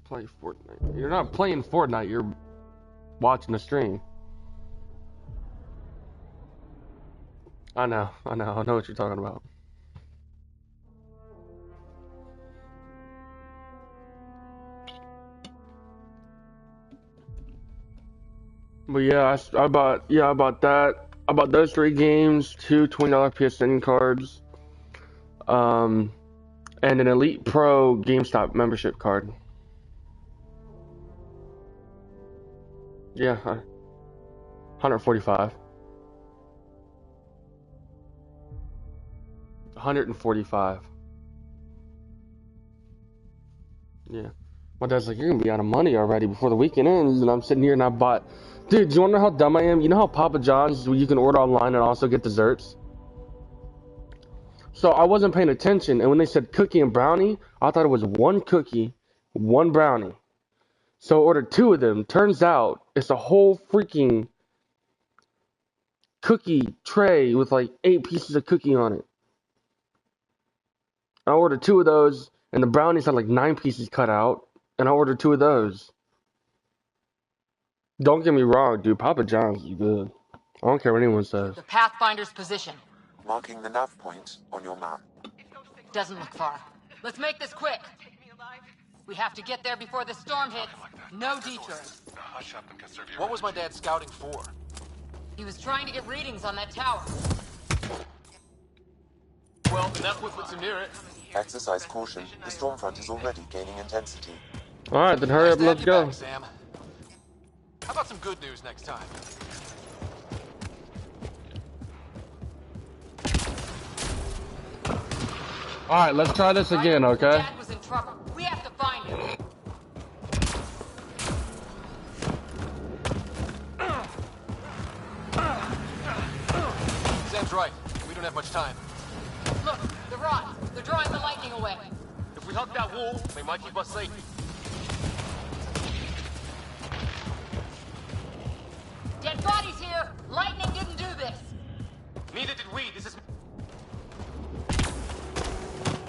Play Fortnite. You're not playing Fortnite, you're watching the stream. I know what you're talking about. But yeah, I bought that. I bought those 3 games, 2 $20 PSN cards, and an Elite Pro GameStop membership card. Yeah, 145. 145. Yeah. My dad's like, you're gonna be out of money already before the weekend ends, and I'm sitting here and I bought. Dude, do you wanna know how dumb I am? You know how Papa John's, you can order online and also get desserts? So I wasn't paying attention, and when they said cookie and brownie, I thought it was 1 cookie, 1 brownie. So I ordered 2 of them. Turns out it's a whole freaking cookie tray with like 8 pieces of cookie on it. I ordered 2 of those, and the brownies had like 9 pieces cut out, and I ordered 2 of those. Don't get me wrong, dude. Papa John's is good. I don't care what anyone says. The Pathfinder's position. Marking the nav point on your map. Doesn't look far. Let's make this quick. We have to get there before the storm hits. No detours. What was my dad scouting for? He was trying to get readings on that tower. Well, that's what puts him near it. Exercise caution. The storm front is already gaining intensity. Alright, then hurry up and let's go. Back, Sam. How about some good news next time? Alright, let's try this again, okay? Dad was in trouble. We have to find him. Sam's right. We don't have much time. Look, the rods. They're drawing the lightning away. If we hug that wall, they might keep us safe. Dead bodies here. Lightning didn't do this. Neither did we. This is...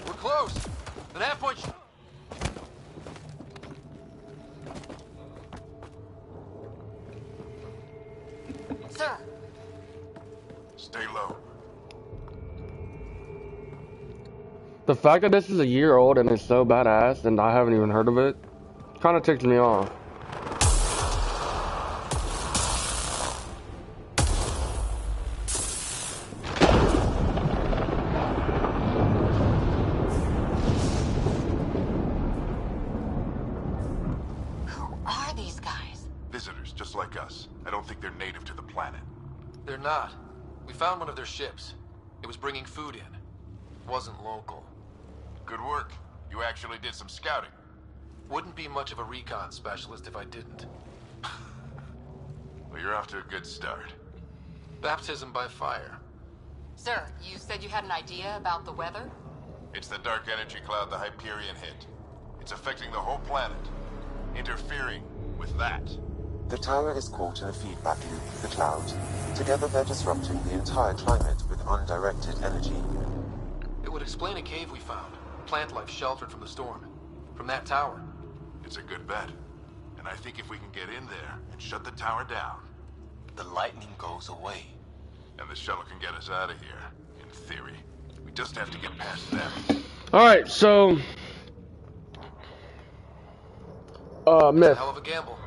We're close. The nav point... Sir. Stay low. The fact that this is a year old and it's so badass and I haven't even heard of it kind of ticks me off. Who are these guys? Visitors, just like us. I don't think they're native to the planet. They're not. We found one of their ships. It was bringing food in. It wasn't local. Good work. You actually did some scouting. Wouldn't be much of a recon specialist if I didn't. Well, you're off to a good start. Baptism by fire. Sir, you said you had an idea about the weather? It's the dark energy cloud the Hyperion hit. It's affecting the whole planet. Interfering with that. The tower is caught in a feedback loop with the cloud. Together they're disrupting the entire climate with undirected energy. It would explain a cave we found. Plant life sheltered from the storm. From that tower. It's a good bet. And I think if we can get in there and shut the tower down, The lightning goes away. and the shuttle can get us out of here, in theory. We just have to get past them. Alright, so... It's a myth. hell of a gamble.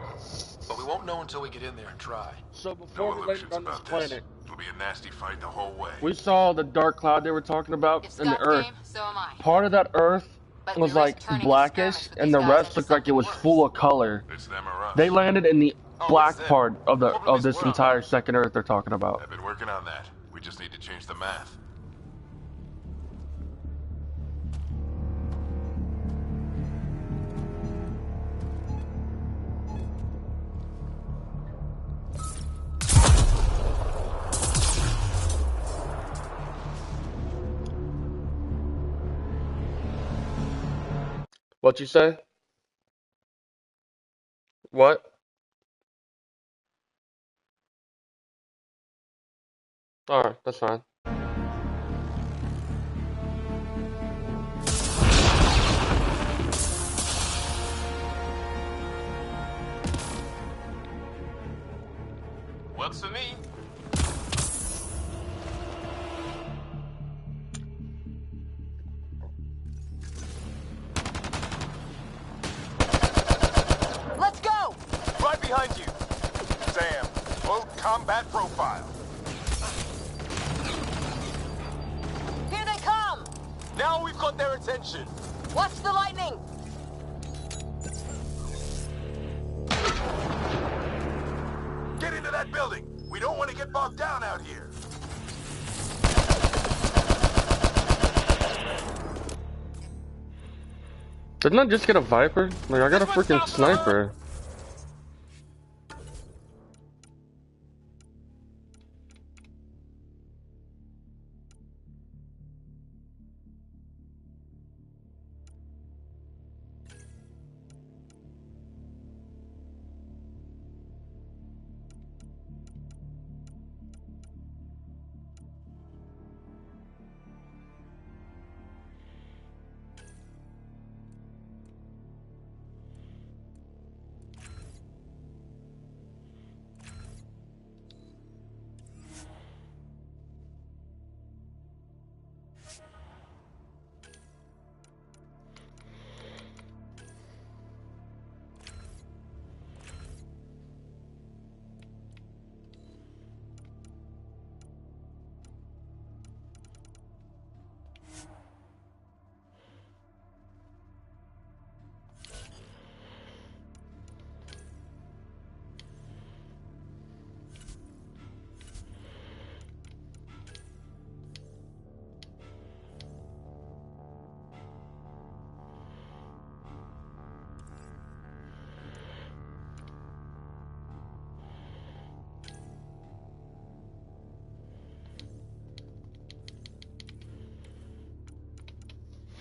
But we won't know until we get in there and try. So No before we landed illusions on this about this. planet, It'll be a nasty fight the whole way. we saw the dark cloud they were talking about If in the Scott's earth. game, so am I. Part of that earth But was we risk like turning blackish, experiments with and these the guys rest into looked like it was something full of color. It's them or us. They landed in the black it's them. part of the Probably of this as well. entire second earth they're talking about. I've been working on that. We just need to change the math. What you say? What? Alright, that's fine. Works for me. Let's go! Right behind you. Sam, full combat profile. Here they come! Now we've got their attention. Watch the lightning! Get into that building. We don't want to get bogged down out here. Didn't I just get a Viper? Like, I got a freaking sniper.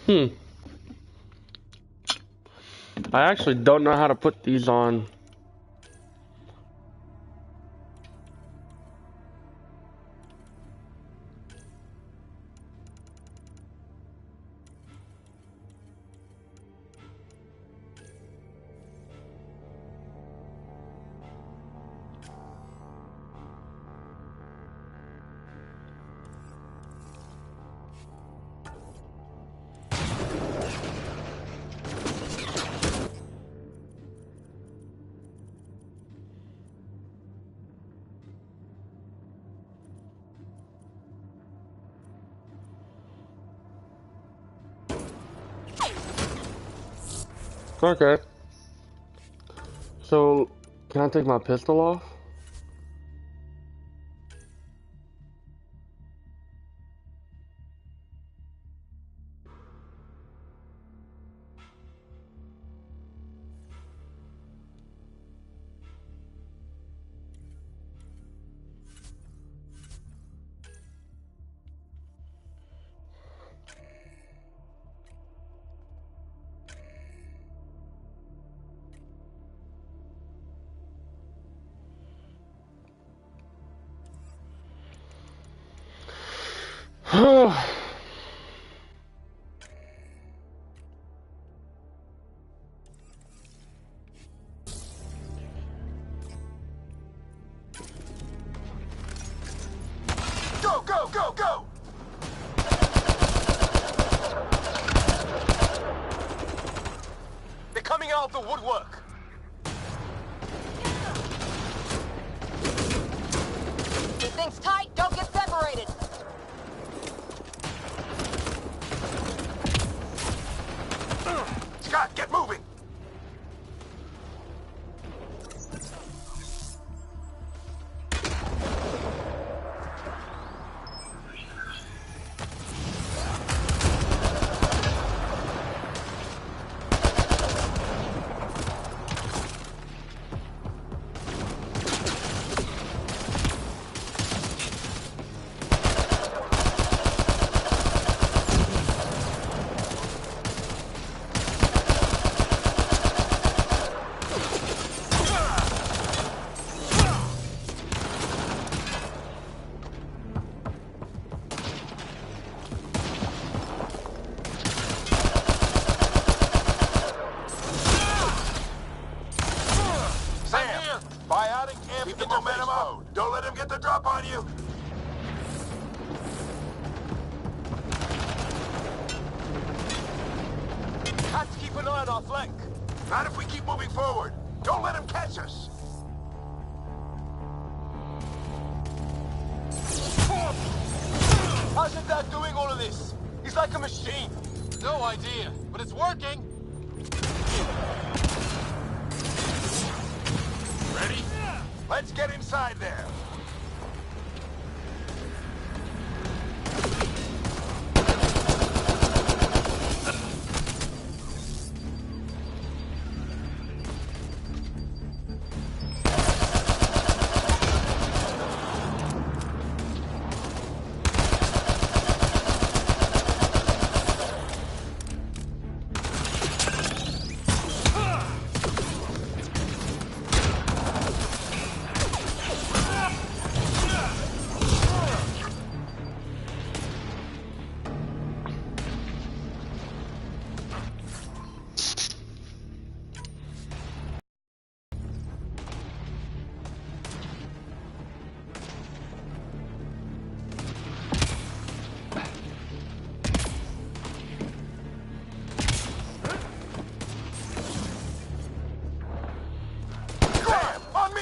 I actually don't know how to put these on. Okay. So, can I take my pistol off? Go, go, go, go! They're coming out of the woodwork. Keep things tight, don't get separated! Scott, get moving! Biotic amp. Keep the momentum up. Don't let him get the drop on you. Have to keep an eye on our flank. Not if we keep moving forward. Don't let him catch us. How's your dad doing all of this? He's like a machine. No idea, but it's working. Ready? Let's get inside there.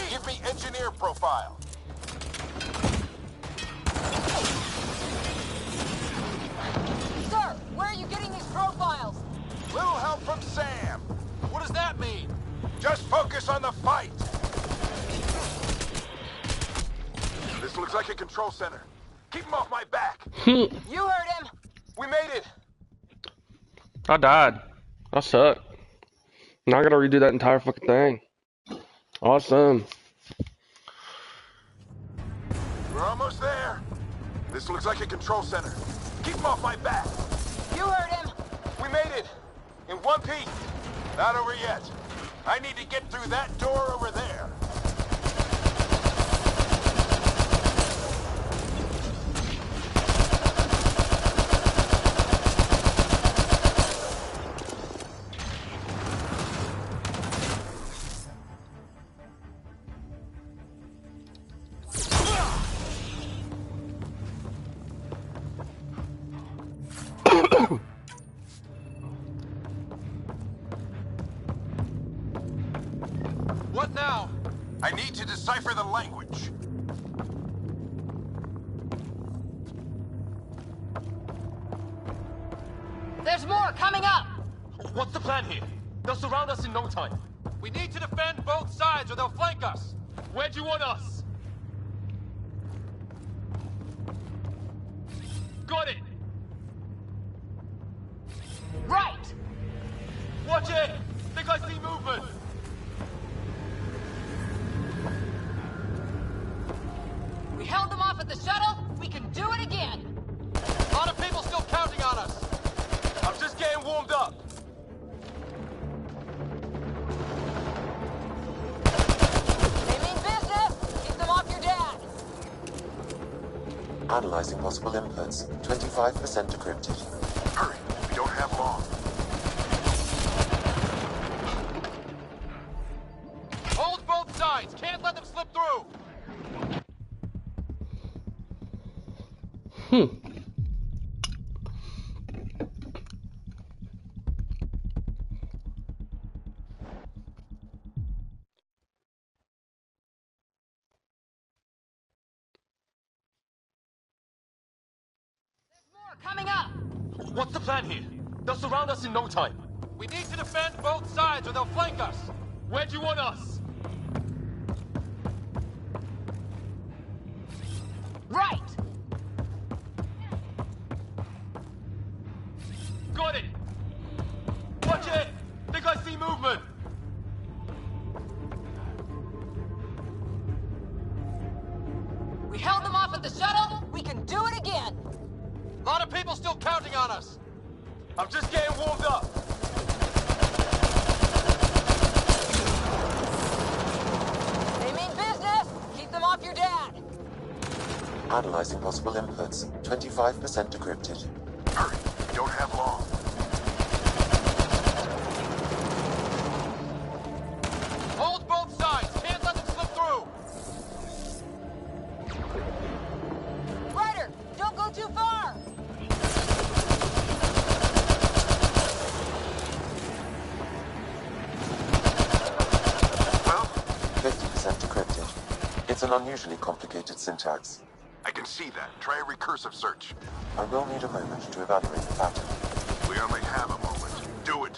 Give me engineer profile. Sir, where are you getting these profiles? Little help from Sam. What does that mean? Just focus on the fight. This looks like a control center. Keep him off my back. You heard him. We made it. I died. I suck. Now I gotta redo that entire fucking thing. Awesome. We're almost there. This looks like a control center. Keep him off my back. You heard him. We made it. In one piece. Not over yet. I need to get through that door over there. What now? I need to decipher the language. There's more coming up. What's the plan here? They'll surround us in no time. We need to defend both sides or they'll flank us. Where do you want us? Got it! Right. Watch it! Think I see movement! We held them off at the shuttle. We can do it again. A lot of people still counting on us. I'm just getting warmed up. They mean business. Keep them off your dad. Analyzing possible inputs. 25% decrypted. Hurry, we don't have long. Hold both sides. Can't let them slip through. More coming up. What's the plan here? They'll surround us in no time. We need to defend both sides or they'll flank us. Where do you want us? Right. Got it! Watch it! Think I see movement! We held them off at the shuttle. We can do it again. A lot of people still counting on us. I'm just getting warmed up. They mean business. Keep them off your dad. Analyzing possible inputs. 25% decrypted. Hurry, we don't have long. Hold both sides. Can't let them slip through. It's an unusually complicated syntax. I can see that. Try a recursive search. I will need a moment to evaluate the pattern. We only have a moment. Do it.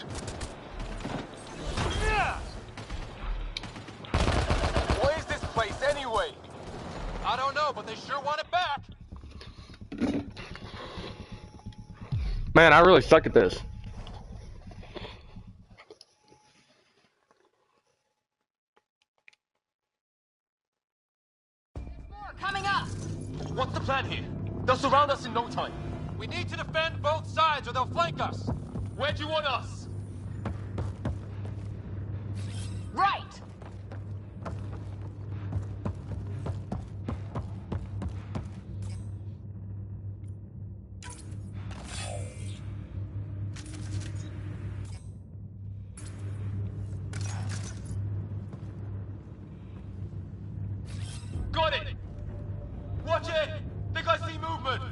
What is this place anyway? I don't know, but they sure want it back. Man, I really suck at this. More coming up. What's the plan here? They'll surround us in no time. We need to defend both sides or they'll flank us. Where do you want us? Right. Got it! Watch it! Think I see movement!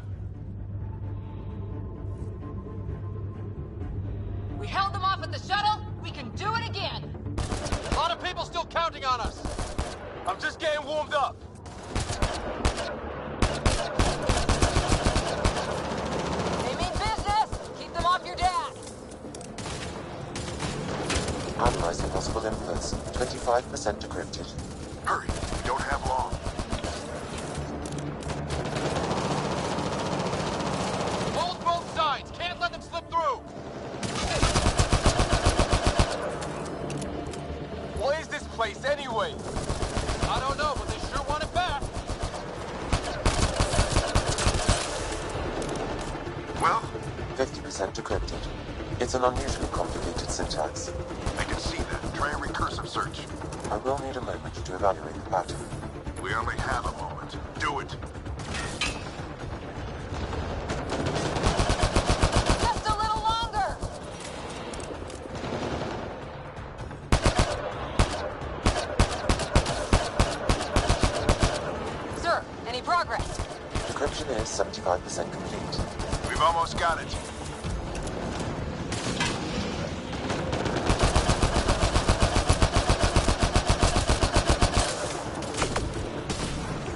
We held them off at the shuttle. We can do it again. A lot of people still counting on us. I'm just getting warmed up. They mean business. Keep them off your dad. Analyzing possible inputs. 25% decrypted. Hurry. We don't have long. Hold both sides. Can't let them slip through. What is this place anyway? I don't know, but they sure want it back. Well, 50% decrypted. It's an unusually complicated syntax. I can see that. Try a recursive search. I will need a moment to evaluate the pattern. We only have a moment. Do it. Just a little longer. Sir, any progress? Decryption is 75% complete. We've almost got it.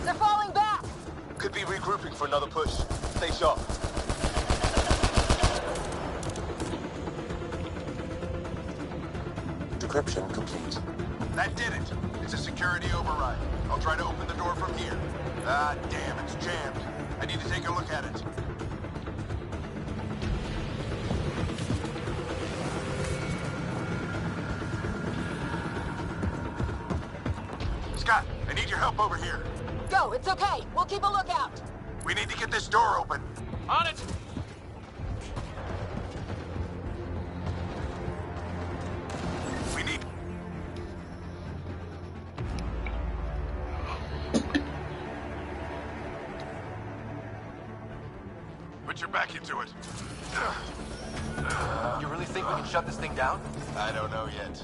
They're falling back. Could be regrouping for another push. Stay sharp. Decryption complete. That did it. It's a security override. I'll try to open the door from here. Ah, damn, it's jammed. I need to take a look at it. Scott, I need your help over here. Go, it's okay. We'll keep a lookout. We need to get this door open. On it. We need... Put your back into it. You really think we can shut this thing down? I don't know yet.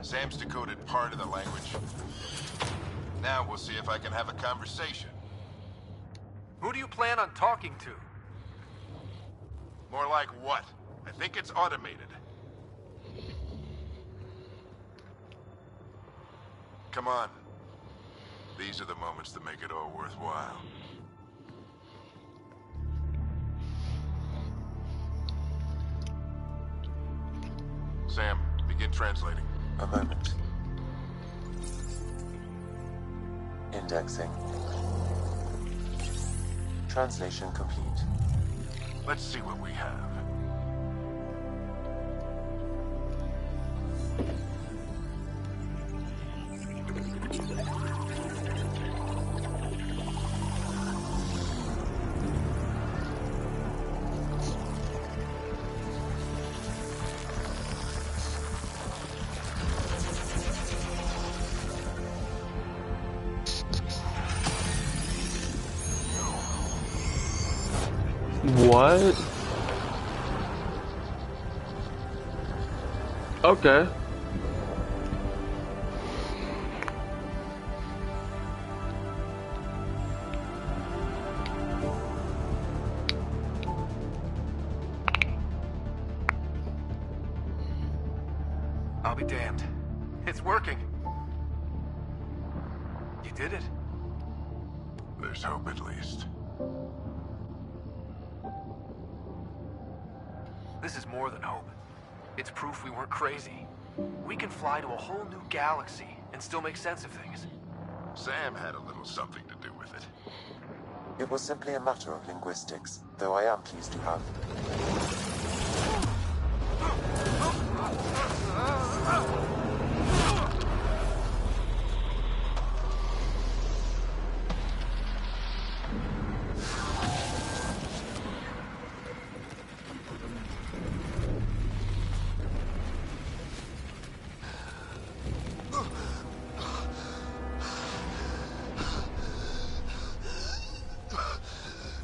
Sam's decoded part of the language. Now we'll see if I can have a conversation. Who do you plan on talking to? More like what? I think it's automated. Come on. These are the moments that make it all worthwhile. Sam, begin translating. A moment. Indexing. Translation complete. Let's see what we have. What? Okay. I'll be damned. It's working. You did it. there's hope at least. This is more than hope. It's proof we weren't crazy. We can fly to a whole new galaxy and still make sense of things. Sam had a little something to do with it. It was simply a matter of linguistics, though I am pleased to have.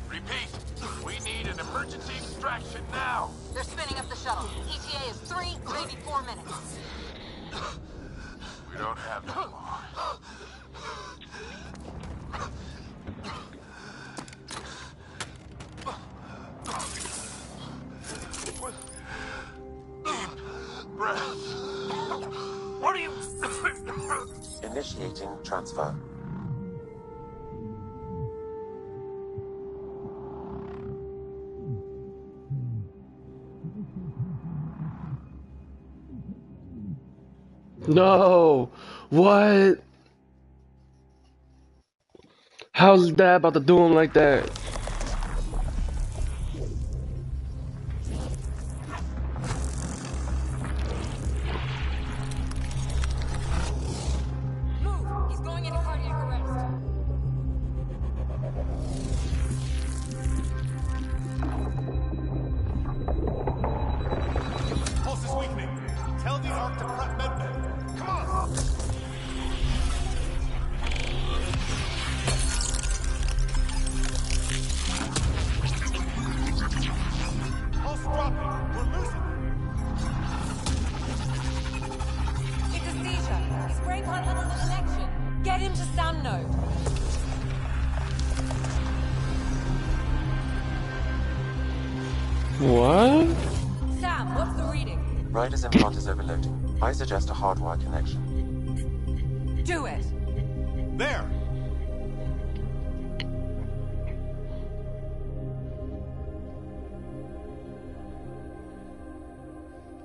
Repeat, we need an emergency extraction now. They're spinning up the shuttle. ETA is 3, maybe 4 minutes. We don't have that long. Deep breath. What are you... Initiating transfer. No! What? How's Dad about to do him like that? Move! He's going into cardiac arrest. Pulse is weakening. Tell the Ark to prep medbay. Come on! Pulse dropping. We're losing it. It's a seizure. His brain can't handle the connection. Get him to Sam node. What? Sam, what's the reading? Ryder's implant is overloading. I suggest a hardwire connection. Do it. There.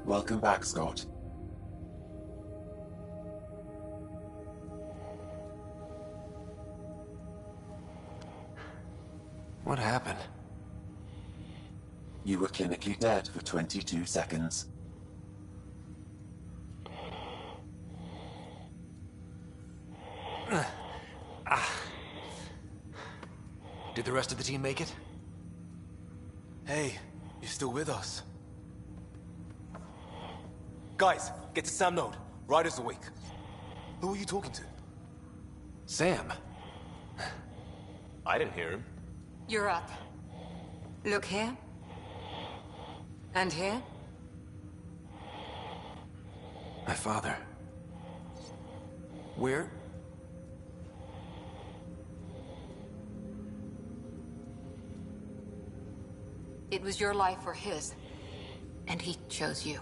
Welcome back, Scott. What happened? You were clinically dead for 22 seconds. Did the rest of the team make it? Hey, you're still with us. Guys, get to Sam node. Ryder's awake. Who are you talking to? Sam. I didn't hear him. You're up. Look here. And here. My father. Where? It was your life or his. And he chose you.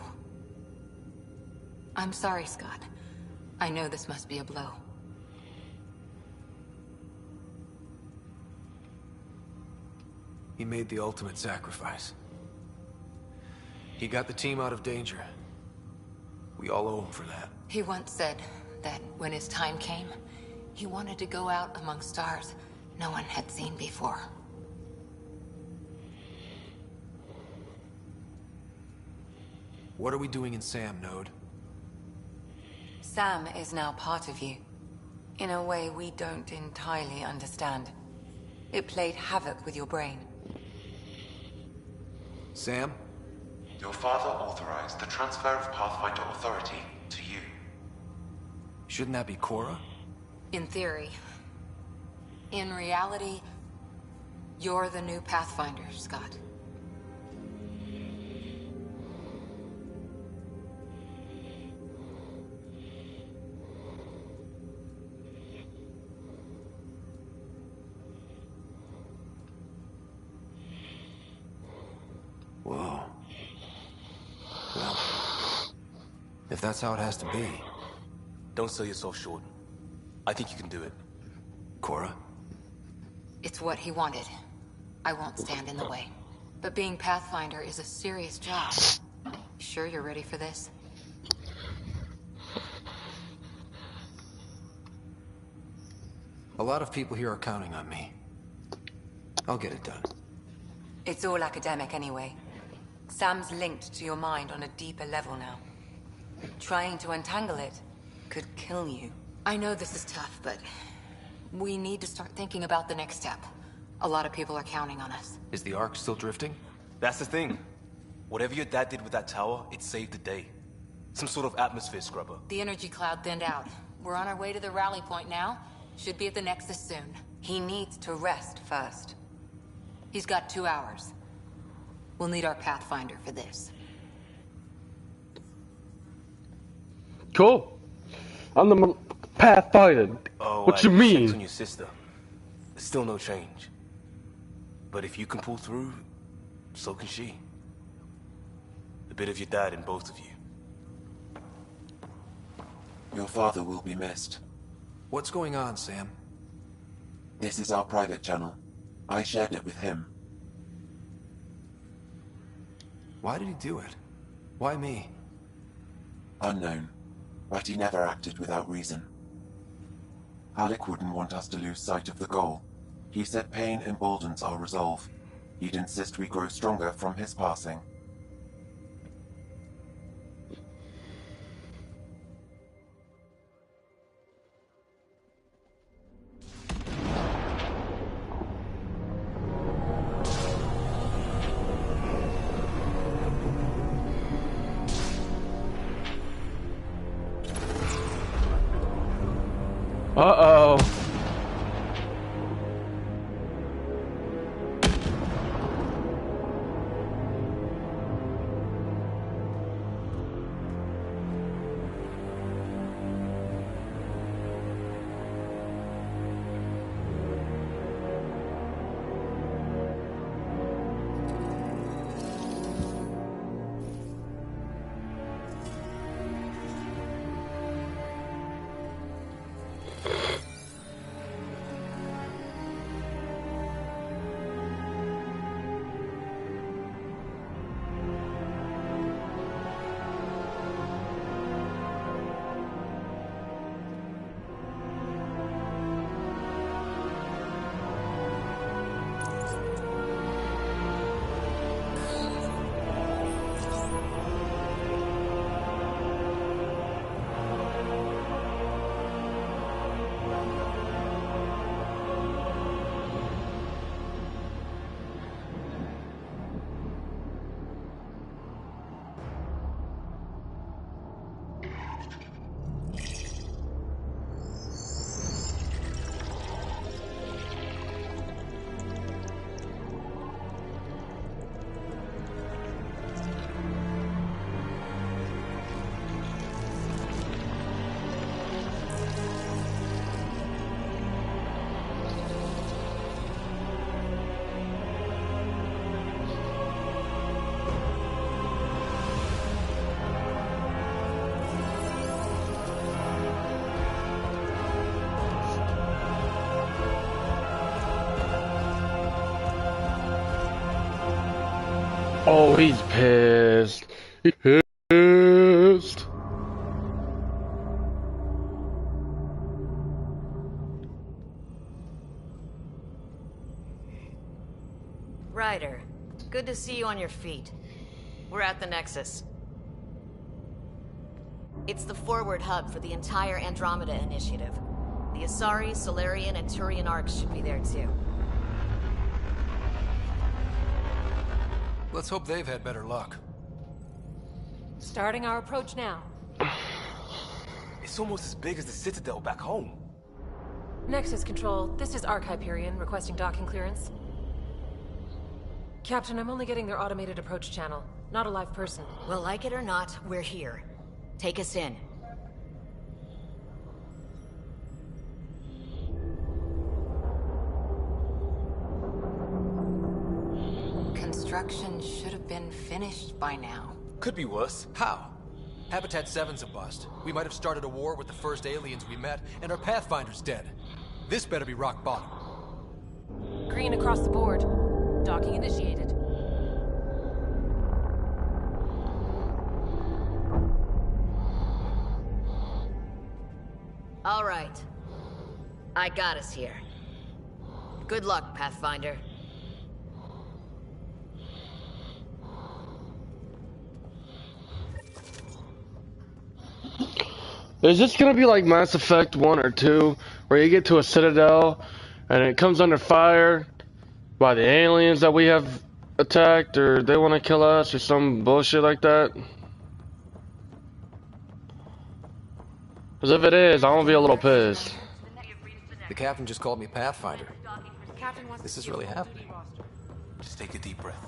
I'm sorry, Scott. I know this must be a blow. He made the ultimate sacrifice. He got the team out of danger. We all owe him for that. He once said that when his time came, he wanted to go out among stars no one had seen before. What are we doing in Sam node? Sam is now part of you. In a way we don't entirely understand. It played havoc with your brain. Sam? Your father authorized the transfer of Pathfinder authority to you. Shouldn't that be Cora? In theory. In reality, you're the new Pathfinder, Scott. Whoa. Well, if that's how it has to be. Don't sell yourself short. I think you can do it. Cora? It's what he wanted. I won't stand in the way. But being Pathfinder is a serious job. Sure you're ready for this? A lot of people here are counting on me. I'll get it done. It's all academic anyway. Sam's linked to your mind on a deeper level now. Trying to untangle it could kill you. I know this is tough, but we need to start thinking about the next step. A lot of people are counting on us. Is the Ark still drifting? That's the thing. Whatever your dad did with that tower, it saved the day. Some sort of atmosphere scrubber. The energy cloud thinned out. We're on our way to the rally point now. Should be at the Nexus soon. He needs to rest first. He's got 2 hours. We'll need our Pathfinder for this. Cool. I'm the Pathfinder. Oh, What you checked mean? on your sister. There's still no change. But if you can pull through, so can she. A bit of your dad in both of you. Your father will be missed. What's going on, Sam? This is our private channel. I shared it with him. Why did he do it? Why me? Unknown, but he never acted without reason. Alec wouldn't want us to lose sight of the goal. He said pain emboldens our resolve. He'd insist we grow stronger from his passing. Uh-oh. Oh, he's pissed. He's pissed. Ryder, good to see you on your feet. We're at the Nexus. It's the forward hub for the entire Andromeda initiative. The Asari, Solarian, and Turian arcs should be there too. Let's hope they've had better luck. Starting our approach now. It's almost as big as the Citadel back home. Nexus Control, this is Arc Hyperion requesting docking clearance. Captain, I'm only getting their automated approach channel, not a live person. Well, like it or not, we're here. Take us in. Construction should have been finished by now. Could be worse. How? Habitat 7's a bust. We might have started a war with the first aliens we met, and our Pathfinder's dead. This better be rock bottom. Green across the board. Docking initiated. All right. I got us here. Good luck, Pathfinder. Is this gonna be like Mass Effect 1 or 2, where you get to a citadel and it comes under fire by the aliens that we have attacked, or they want to kill us, or some bullshit like that? Because if it is, I'm gonna be a little pissed. The captain just called me Pathfinder. This is really happening. Just take a deep breath.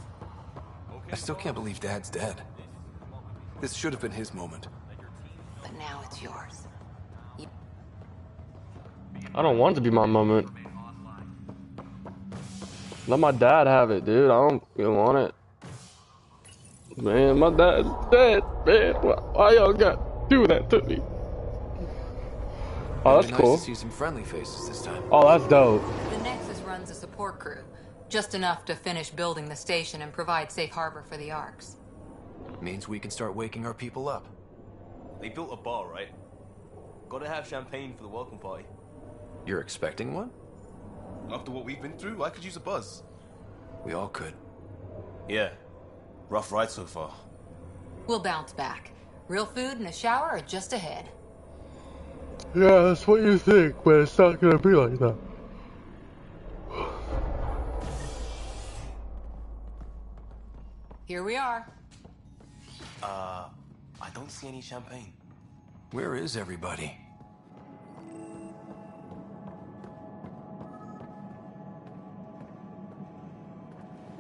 I still can't believe Dad's dead. This should have been his moment. But now it's yours. I don't want it to be my moment. Let my dad have it, dude. I don't even want it. Man, my dad's dead, man. Why y'all got to do that to me? Oh, that's Nice cool. to see some friendly faces this time. Oh, that's dope. The Nexus runs a support crew. Just enough to finish building the station and provide safe harbor for the Arks. Means we can start waking our people up. They built a bar, right? Gotta have champagne for the welcome party. You're expecting one? After what we've been through, I could use a buzz. We all could. Yeah. Rough ride so far. We'll bounce back. Real food and a shower are just ahead. Yeah, that's what you think, but it's not gonna be like that. Here we are. I don't see any champagne. Where is everybody?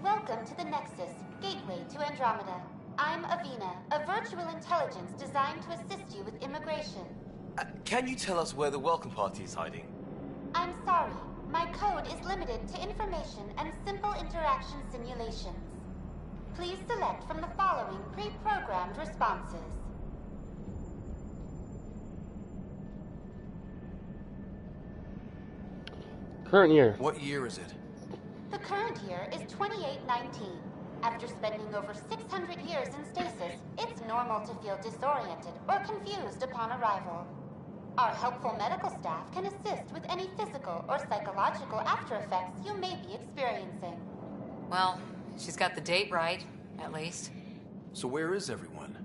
Welcome to the Nexus, gateway to Andromeda. I'm Avina, a virtual intelligence designed to assist you with immigration. Can you tell us where the welcome party is hiding? I'm sorry, my code is limited to information and simple interaction simulations. Please select from the following pre-programmed responses. Current year. What year is it? The current year is 2819. After spending over 600 years in stasis, it's normal to feel disoriented or confused upon arrival. Our helpful medical staff can assist with any physical or psychological after effects you may be experiencing. Well, she's got the date right, at least. So where is everyone?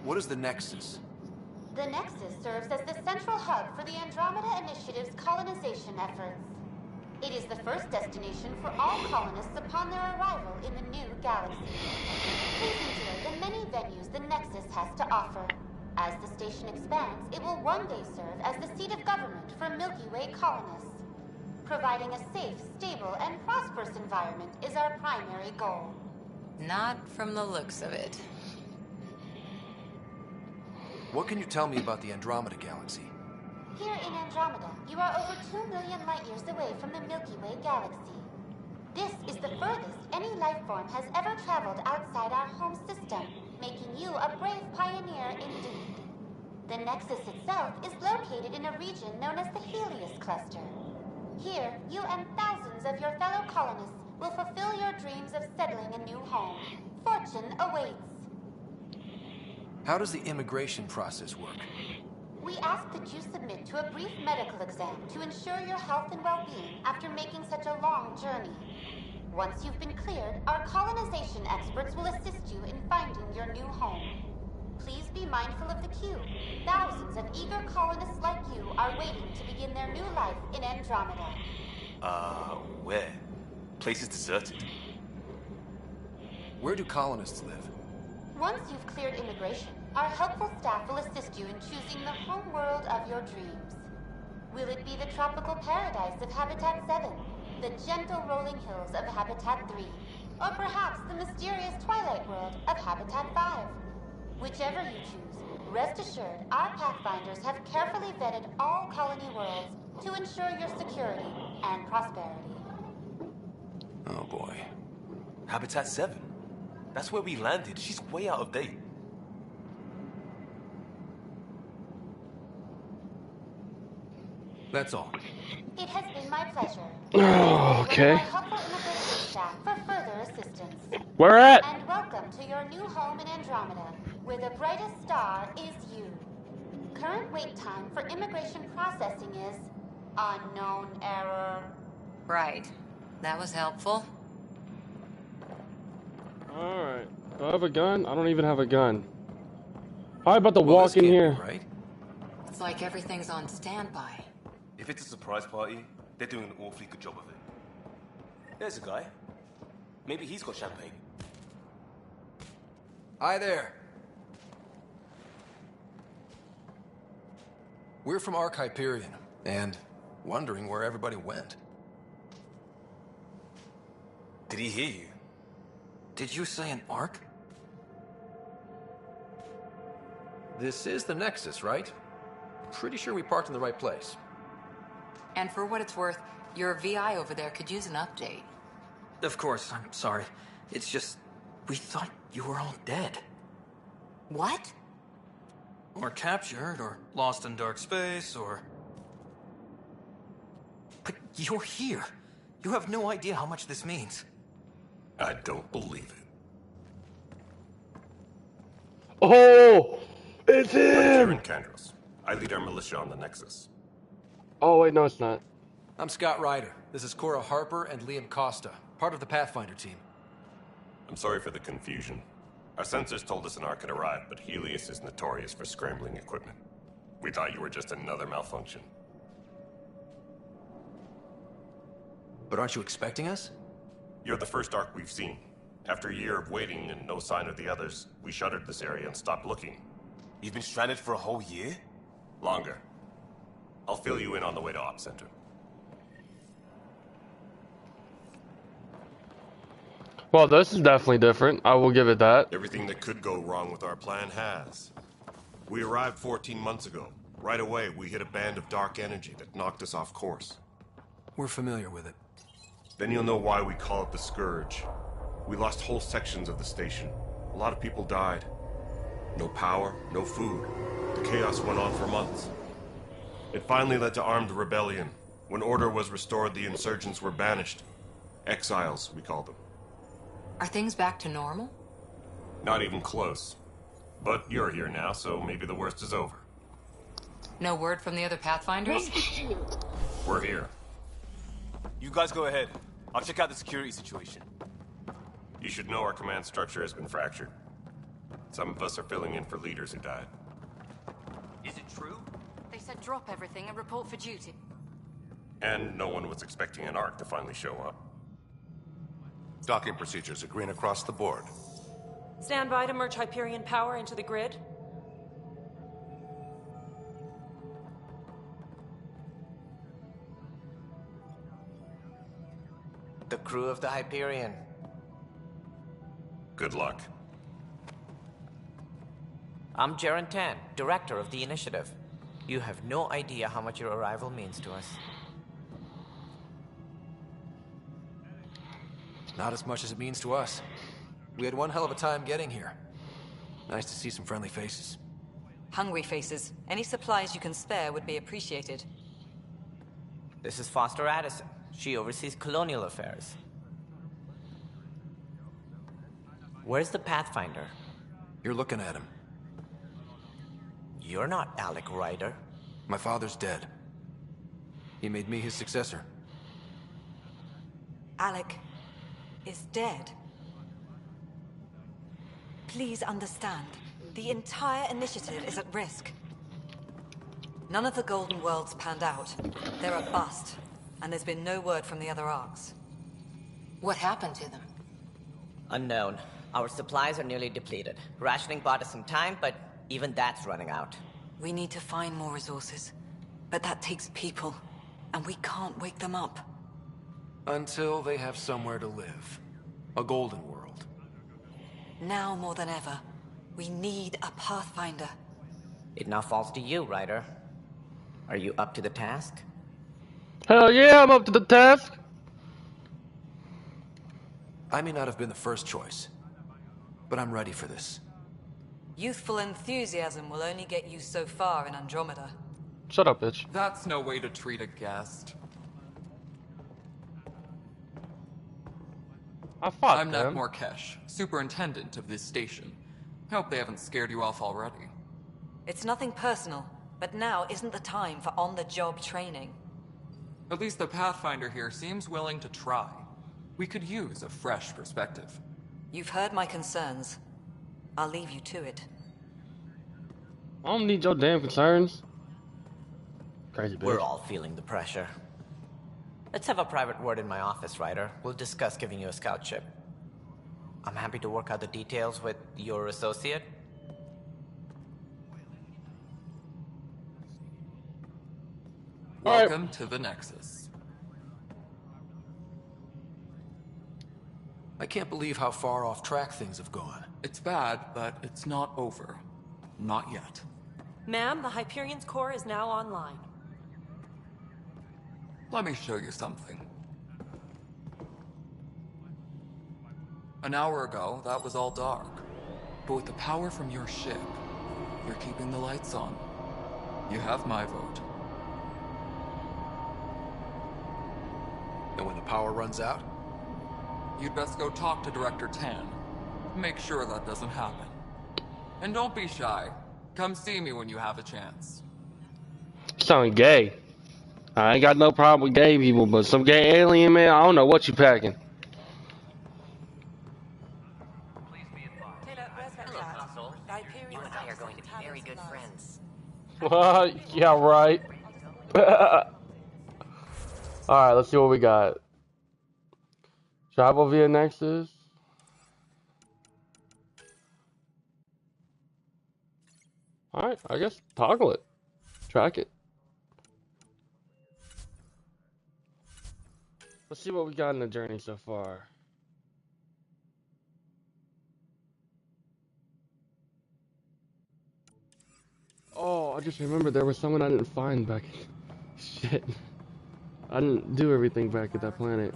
What is the Nexus? The Nexus serves as the central hub for the Andromeda Initiative's colonization efforts. It is the first destination for all colonists upon their arrival in the new galaxy. Please enjoy the many venues the Nexus has to offer. As the station expands, it will one day serve as the seat of government for Milky Way colonists. Providing a safe, stable, and prosperous environment is our primary goal. Not from the looks of it. What can you tell me about the Andromeda galaxy? Here in Andromeda, you are over 2 million light-years away from the Milky Way galaxy. This is the furthest any life form has ever traveled outside our home system, making you a brave pioneer indeed. The Nexus itself is located in a region known as the Helios Cluster. Here, you and thousands of your fellow colonists will fulfill your dreams of settling a new home. Fortune awaits. How does the immigration process work? We ask that you submit to a brief medical exam to ensure your health and well-being after making such a long journey. Once you've been cleared, our colonization experts will assist you in finding your new home. Please be mindful of the queue. Thousands of eager colonists like you are waiting to begin their new life in Andromeda. Where? Place is deserted. Where do colonists live? Once you've cleared immigration, our helpful staff will assist you in choosing the home world of your dreams. Will it be the tropical paradise of Habitat 7, the gentle rolling hills of Habitat 3, or perhaps the mysterious twilight world of Habitat 5? Whichever you choose, rest assured our Pathfinders have carefully vetted all colony worlds to ensure your security and prosperity. Oh boy. Habitat 7? That's where we landed. She's way out of date. That's all. It has been my pleasure. Oh, okay. One of our helpful immigration staff for further assistance. Where at? And welcome to your new home in Andromeda, where the brightest star is you. Current wait time for immigration processing is unknown error. Right. That was helpful. Alright. Do I have a gun? I don't even have a gun. How about to Well, walk this in can't be here? right? It's like everything's on standby. If it's a surprise party, they're doing an awfully good job of it. There's a guy. Maybe he's got champagne. Hi there. We're from Ark Hyperion, and wondering where everybody went. Did he hear you? Did you say an Ark? This is the Nexus, right? Pretty sure we parked in the right place. And for what it's worth, your VI over there could use an update. Of course, I'm sorry. It's just, we thought you were all dead. What? Or captured, or lost in dark space, or... But you're here. You have no idea how much this means. I don't believe it. Oh! It's I'm him! Kieran Kandros. I lead our militia on the Nexus. Oh, wait, no, it's not. I'm Scott Ryder. This is Cora Harper and Liam Costa, part of the Pathfinder team. I'm sorry for the confusion. Our sensors told us an Ark had arrived, but Helios is notorious for scrambling equipment. We thought you were just another malfunction. But aren't you expecting us? You're the first Ark we've seen. After a year of waiting and no sign of the others, we shuttered this area and stopped looking. You've been stranded for a whole year? Longer. I'll fill you in on the way to Op Center. Well, this is definitely different. I will give it that. Everything that could go wrong with our plan has. We arrived 14 months ago. Right away, we hit a band of dark energy that knocked us off course. We're familiar with it. Then you'll know why we call it the Scourge. We lost whole sections of the station. A lot of people died. No power, no food. The chaos went on for months. It finally led to armed rebellion. When order was restored, the insurgents were banished. Exiles, we call them. Are things back to normal? Not even close. But you're here now, so maybe the worst is over. No word from the other Pathfinders? We're here. You guys go ahead. I'll check out the security situation. You should know our command structure has been fractured. Some of us are filling in for leaders who died. Is it true? They said drop everything and report for duty. And no one was expecting an Ark to finally show up. Docking procedures are green across the board. Stand by to merge Hyperion power into the grid. The crew of the Hyperion. Good luck. I'm Jaren Tan, director of the initiative. You have no idea how much your arrival means to us. Not as much as it means to us. We had one hell of a time getting here. Nice to see some friendly faces. Hungry faces. Any supplies you can spare would be appreciated. This is Foster Addison. She oversees colonial affairs. Where's the Pathfinder? You're looking at him. You're not Alec Ryder. My father's dead. He made me his successor. Alec is dead. Please understand, the entire initiative is at risk. None of the Golden Worlds panned out. They're a bust, and there's been no word from the other arcs. What happened to them? Unknown. Our supplies are nearly depleted. Rationing bought us some time, but even that's running out. We need to find more resources, but that takes people, and we can't wake them up. Until they have somewhere to live. A golden world. Now more than ever, we need a Pathfinder. It now falls to you, Ryder. Are you up to the task? Hell yeah, I'm up to the task! I may not have been the first choice, but I'm ready for this. Youthful enthusiasm will only get you so far in Andromeda. Shut up, bitch. That's no way to treat a guest. I'm Nat Morkesh, superintendent of this station. Hope they haven't scared you off already. It's nothing personal, but now isn't the time for on-the-job training. At least the Pathfinder here seems willing to try. We could use a fresh perspective. You've heard my concerns. I'll leave you to it. I don't need your damn concerns. Crazy bitch. We're all feeling the pressure. Let's have a private word in my office, Ryder. We'll discuss giving you a scout ship. I'm happy to work out the details with your associate. Welcome to the Nexus. I can't believe how far off track things have gone. It's bad, but it's not over. Not yet. Ma'am, the Hyperion's core is now online. Let me show you something. An hour ago, that was all dark. But with the power from your ship, you're keeping the lights on. You have my vote. And when the power runs out? You'd best go talk to Director Tan. Make sure that doesn't happen. And don't be shy. Come see me when you have a chance. Sounding gay. I ain't got no problem with gay people, but some gay alien man, I don't know what you packing. You and I are going to be very good friends. Yeah, right. Alright, let's see what we got. Travel via Nexus. Alright, I guess toggle it. Track it. Let's see what we got in the journey so far. Oh, I just remembered there was someone I didn't find back. Shit. I didn't do everything back at that planet.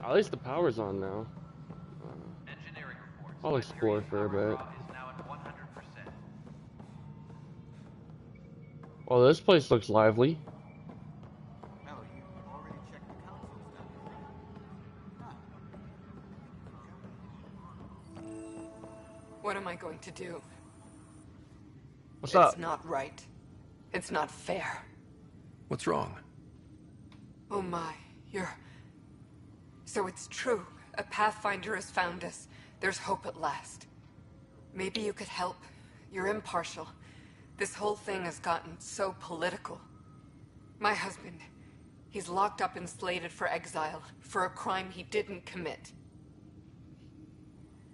At least the power's on now. I'll explore for a bit. Well, this place looks lively. What am I going to do? What's up? It's not right. It's not fair. What's wrong? Oh my, So it's true. A Pathfinder has found us. There's hope at last. Maybe you could help. You're impartial. This whole thing has gotten so political. My husband, he's locked up and slated for exile for a crime he didn't commit.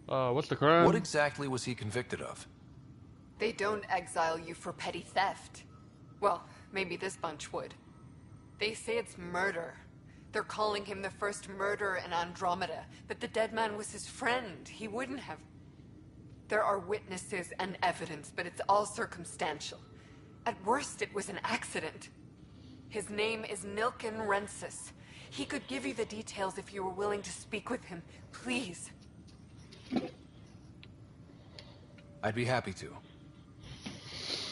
What's the crime? What exactly was he convicted of? They don't exile you for petty theft. Well, maybe this bunch would. They say it's murder. They're calling him the first murderer in Andromeda, but the dead man was his friend. He wouldn't have. There are witnesses and evidence, but it's all circumstantial. At worst, it was an accident. His name is Nilken Rensis. He could give you the details if you were willing to speak with him. Please. I'd be happy to.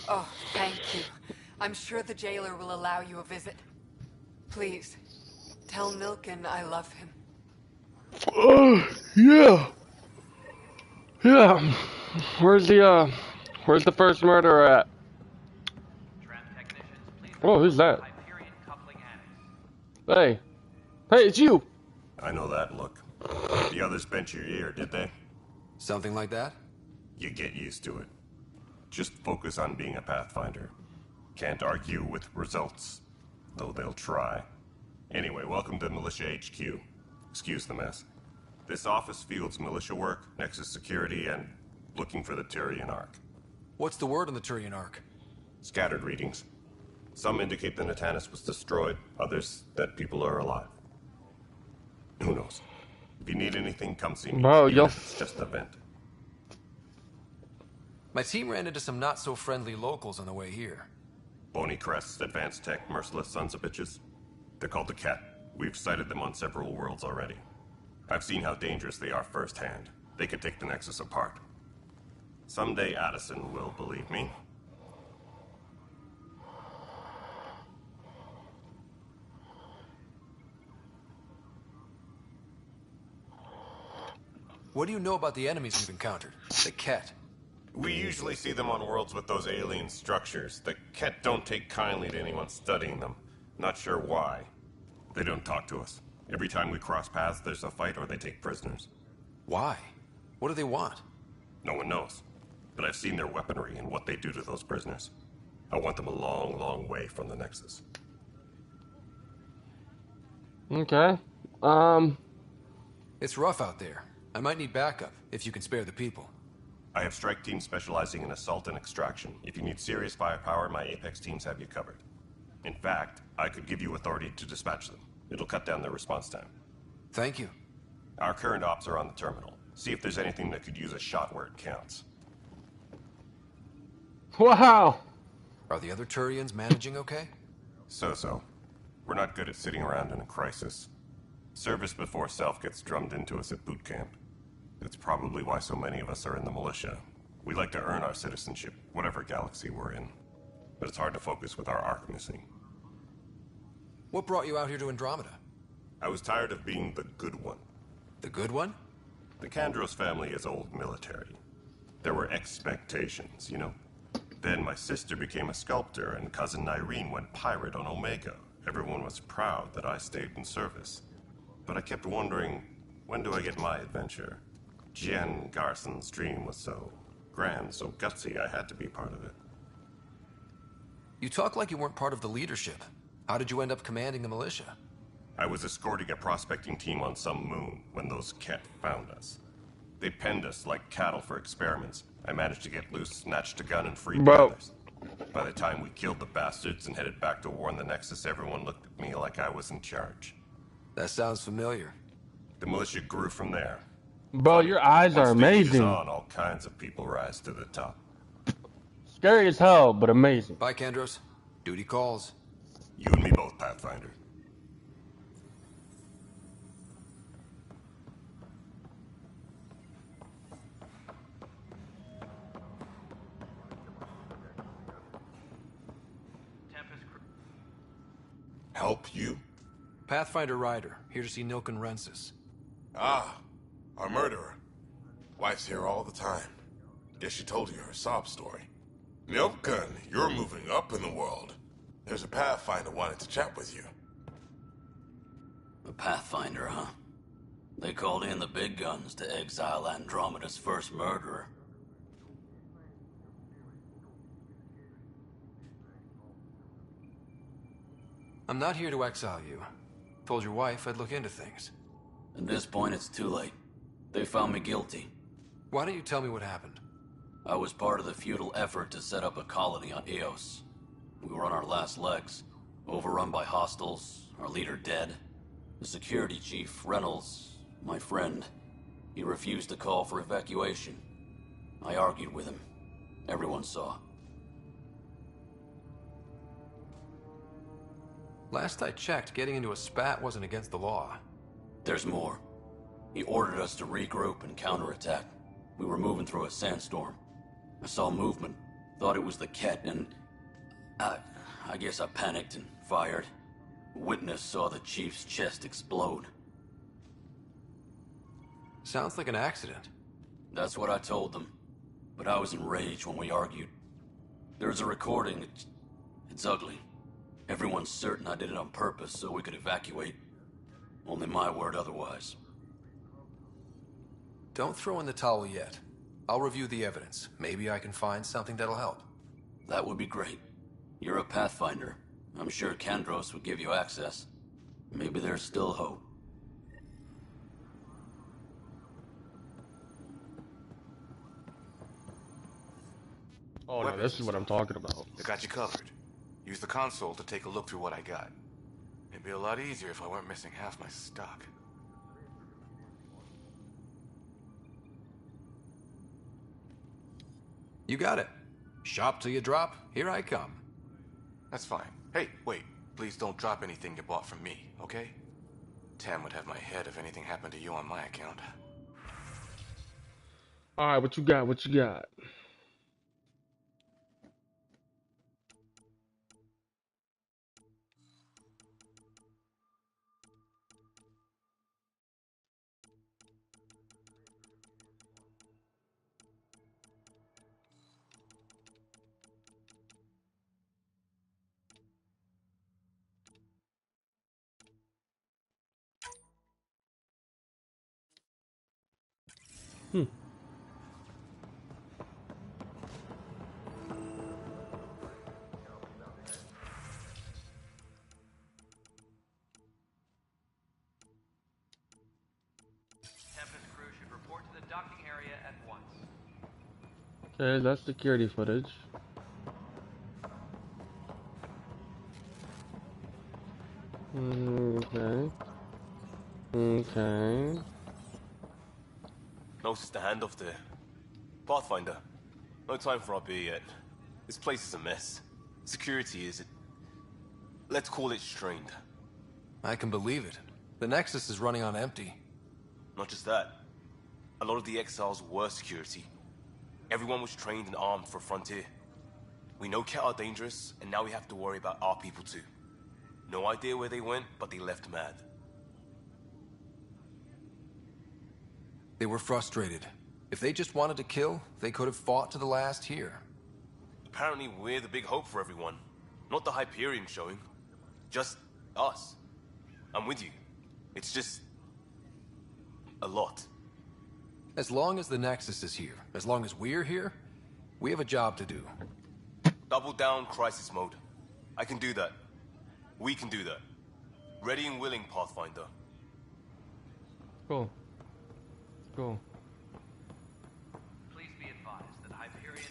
Oh, thank you. I'm sure the jailer will allow you a visit. Please, tell Nilken I love him. Yeah. Yeah. Where's the first murderer at? Oh, who's that? Hey. Hey, it's you! I know that look. The others bent your ear, did they? Something like that? You get used to it. Just focus on being a Pathfinder. Can't argue with results, though they'll try. Anyway, welcome to Militia HQ. Excuse the mess. This office fields militia work, Nexus security, and looking for the Turian Ark. What's the word on the Turian Ark? Scattered readings. Some indicate the Natanus was destroyed, others that people are alive. Who knows? If you need anything, come see me. Bro, Even if it's just a vent. My team ran into some not-so-friendly locals on the way here. Bony crests, advanced tech, merciless sons of bitches. They're called the Cat. We've sighted them on several worlds already. I've seen how dangerous they are firsthand. They could take the Nexus apart. Someday Addison will believe me. What do you know about the enemies we've encountered? The Ket. We usually see them on worlds with those alien structures. The Ket don't take kindly to anyone studying them. Not sure why. They don't talk to us. Every time we cross paths, there's a fight or they take prisoners. Why? What do they want? No one knows. But I've seen their weaponry and what they do to those prisoners. I want them a long, long way from the Nexus. Okay. It's rough out there. I might need backup, if you can spare the people. I have strike teams specializing in assault and extraction. If you need serious firepower, my Apex teams have you covered. In fact, I could give you authority to dispatch them. It'll cut down their response time. Thank you. Our current ops are on the terminal. See if there's anything that could use a shot where it counts. Wow! Are the other Turians managing okay? So-so. We're not good at sitting around in a crisis. Service before self gets drummed into us at boot camp. That's probably why so many of us are in the militia. We like to earn our citizenship, whatever galaxy we're in. But it's hard to focus with our arc missing. What brought you out here to Andromeda? I was tired of being the good one. The good one? The Kandros family is old military. There were expectations, you know? Then my sister became a sculptor and cousin Irene went pirate on Omega. Everyone was proud that I stayed in service. But I kept wondering, when do I get my adventure? Jen Garson's dream was so grand, so gutsy, I had to be part of it. You talk like you weren't part of the leadership. How did you end up commanding the militia? I was escorting a prospecting team on some moon when those Ket found us. They penned us like cattle for experiments. I managed to get loose, snatched a gun, and freed the others. By the time we killed the bastards and headed back to warn the Nexus, everyone looked at me like I was in charge. That sounds familiar. The militia grew from there. Bro, your eyes are Once the heat is amazing. on, all kinds of people rise to the top. Scary as hell, but amazing. Bye, Kandros. Duty calls. You and me both, Pathfinder. Help you? Pathfinder Ryder, here to see Nilken Rensis. Ah, our murderer. Wife's here all the time. Guess she told you her sob story. Nilken, you're moving up in the world. There's a Pathfinder wanting to chat with you. A Pathfinder, huh? They called in the big guns to exile Andromeda's first murderer. I'm not here to exile you. Told your wife I'd look into things. At this point, it's too late. They found me guilty. Why don't you tell me what happened? I was part of the futile effort to set up a colony on Eos. We were on our last legs, overrun by hostiles, our leader dead. The security chief, Reynolds, my friend, he refused to call for evacuation. I argued with him. Everyone saw. Last I checked, getting into a spat wasn't against the law. There's more. He ordered us to regroup and counterattack. We were moving through a sandstorm. I saw movement, thought it was the Ket, and I guess I panicked and fired. Witness saw the chief's chest explode. Sounds like an accident. That's what I told them. But I was enraged when we argued. There's a recording. It's ugly. Everyone's certain I did it on purpose so we could evacuate. Only my word otherwise. Don't throw in the towel yet. I'll review the evidence. Maybe I can find something that'll help. That would be great. You're a Pathfinder. I'm sure Kandros would give you access. Maybe there's still hope. Oh no, this is what I'm talking about. I got you covered. Use the console to take a look through what I got. It'd be a lot easier if I weren't missing half my stock. You got it. Shop till you drop. Here I come. That's fine. Hey, wait. Please don't drop anything you bought from me, okay? Tam would have my head if anything happened to you on my account. Alright, what you got? What you got? Tempest crew should report to the docking area at once. Okay, that's security footage. Okay. Okay. Notice the handoff there. Pathfinder, no time for our beer yet. This place is a mess. Security is... let's call it strained. I can believe it. The Nexus is running on empty. Not just that. A lot of the exiles were security. Everyone was trained and armed for Frontier. We know Ket are dangerous, and now we have to worry about our people too. No idea where they went, but they left mad. They were frustrated. If they just wanted to kill, they could have fought to the last here. Apparently we're the big hope for everyone. Not the Hyperion showing. Just us. I'm with you. It's just... a lot. As long as the Nexus is here, as long as we're here, we have a job to do. Double down crisis mode. I can do that. We can do that. Ready and willing, Pathfinder. Cool. Cool. Please be advised that Hyperion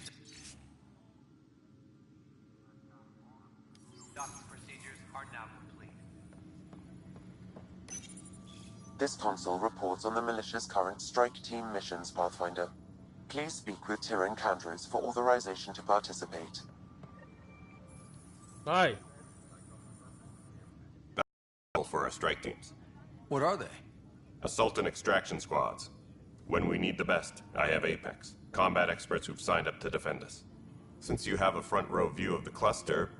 docking procedures are now complete. This console reports on the militia's current strike team missions, Pathfinder. Please speak with Tyrion Candrews for authorization to participate. Hi. For our strike teams. What are they? Assault and extraction squads. When we need the best, I have Apex, combat experts who've signed up to defend us. Since you have a front row view of the cluster,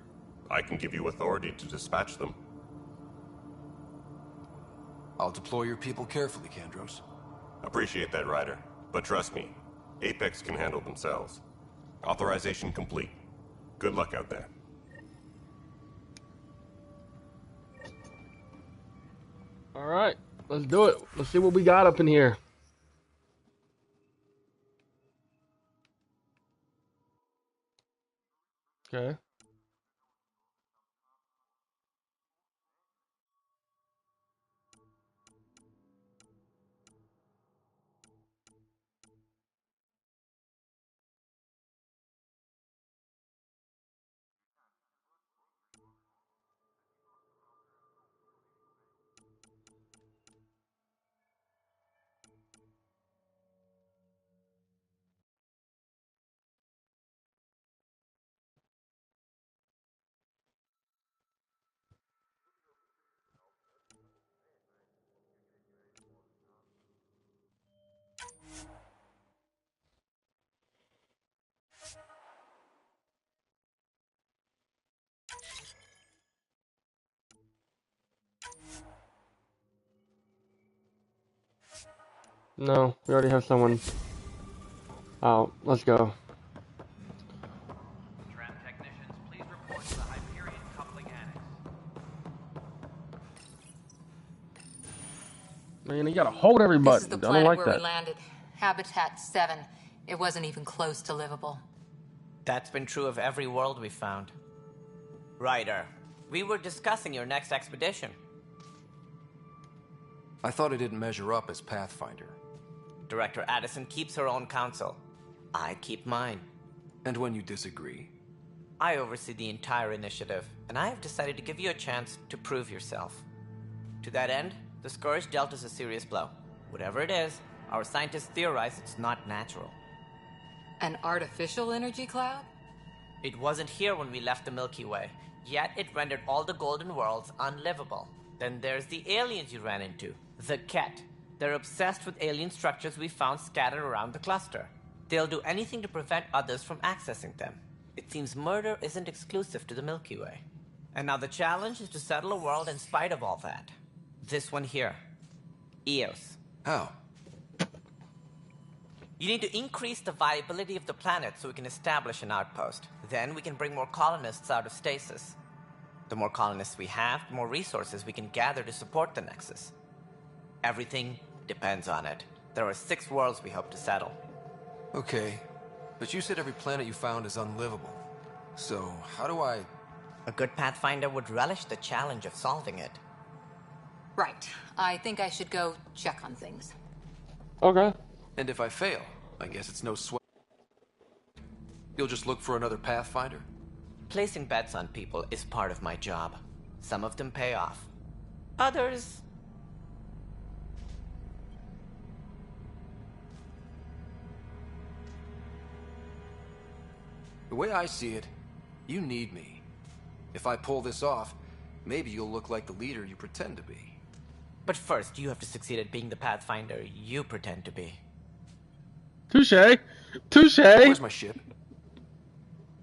I can give you authority to dispatch them. I'll deploy your people carefully, Kandros. Appreciate that, Ryder. But trust me, Apex can handle themselves. Authorization complete. Good luck out there. Alright, let's do it. Let's see what we got up in here. Okay. No, we already have someone out. Let's go. Tram technicians, please report to the Hyperion coupling annex. Man, you gotta hold every This button. is the I don't planet like where that. we landed. Habitat 7. It wasn't even close to livable. That's been true of every world we found. Ryder, we were discussing your next expedition. I thought it didn't measure up as Pathfinder. Director Addison keeps her own counsel. I keep mine. And when you disagree? I oversee the entire initiative, and I have decided to give you a chance to prove yourself. To that end, the Scourge dealt us a serious blow. Whatever it is, our scientists theorize it's not natural. An artificial energy cloud? It wasn't here when we left the Milky Way, yet it rendered all the Golden Worlds unlivable. Then there's the aliens you ran into, the Ket. They're obsessed with alien structures we found scattered around the cluster. They'll do anything to prevent others from accessing them. It seems murder isn't exclusive to the Milky Way. And now the challenge is to settle a world in spite of all that. This one here. Eos. How? You need to increase the viability of the planet so we can establish an outpost. Then we can bring more colonists out of stasis. The more colonists we have, the more resources we can gather to support the Nexus. Everything depends on it. There are 6 worlds we hope to settle. Okay, but you said every planet you found is unlivable. So, how do I... A good Pathfinder would relish the challenge of solving it. Right. I think I should go check on things. Okay. And if I fail, I guess it's no sweat. You'll just look for another Pathfinder? Placing bets on people is part of my job. Some of them pay off. Others... The way I see it, you need me. If I pull this off, maybe you'll look like the leader you pretend to be. But first, you have to succeed at being the Pathfinder you pretend to be. Touche! Touche! Where's my ship?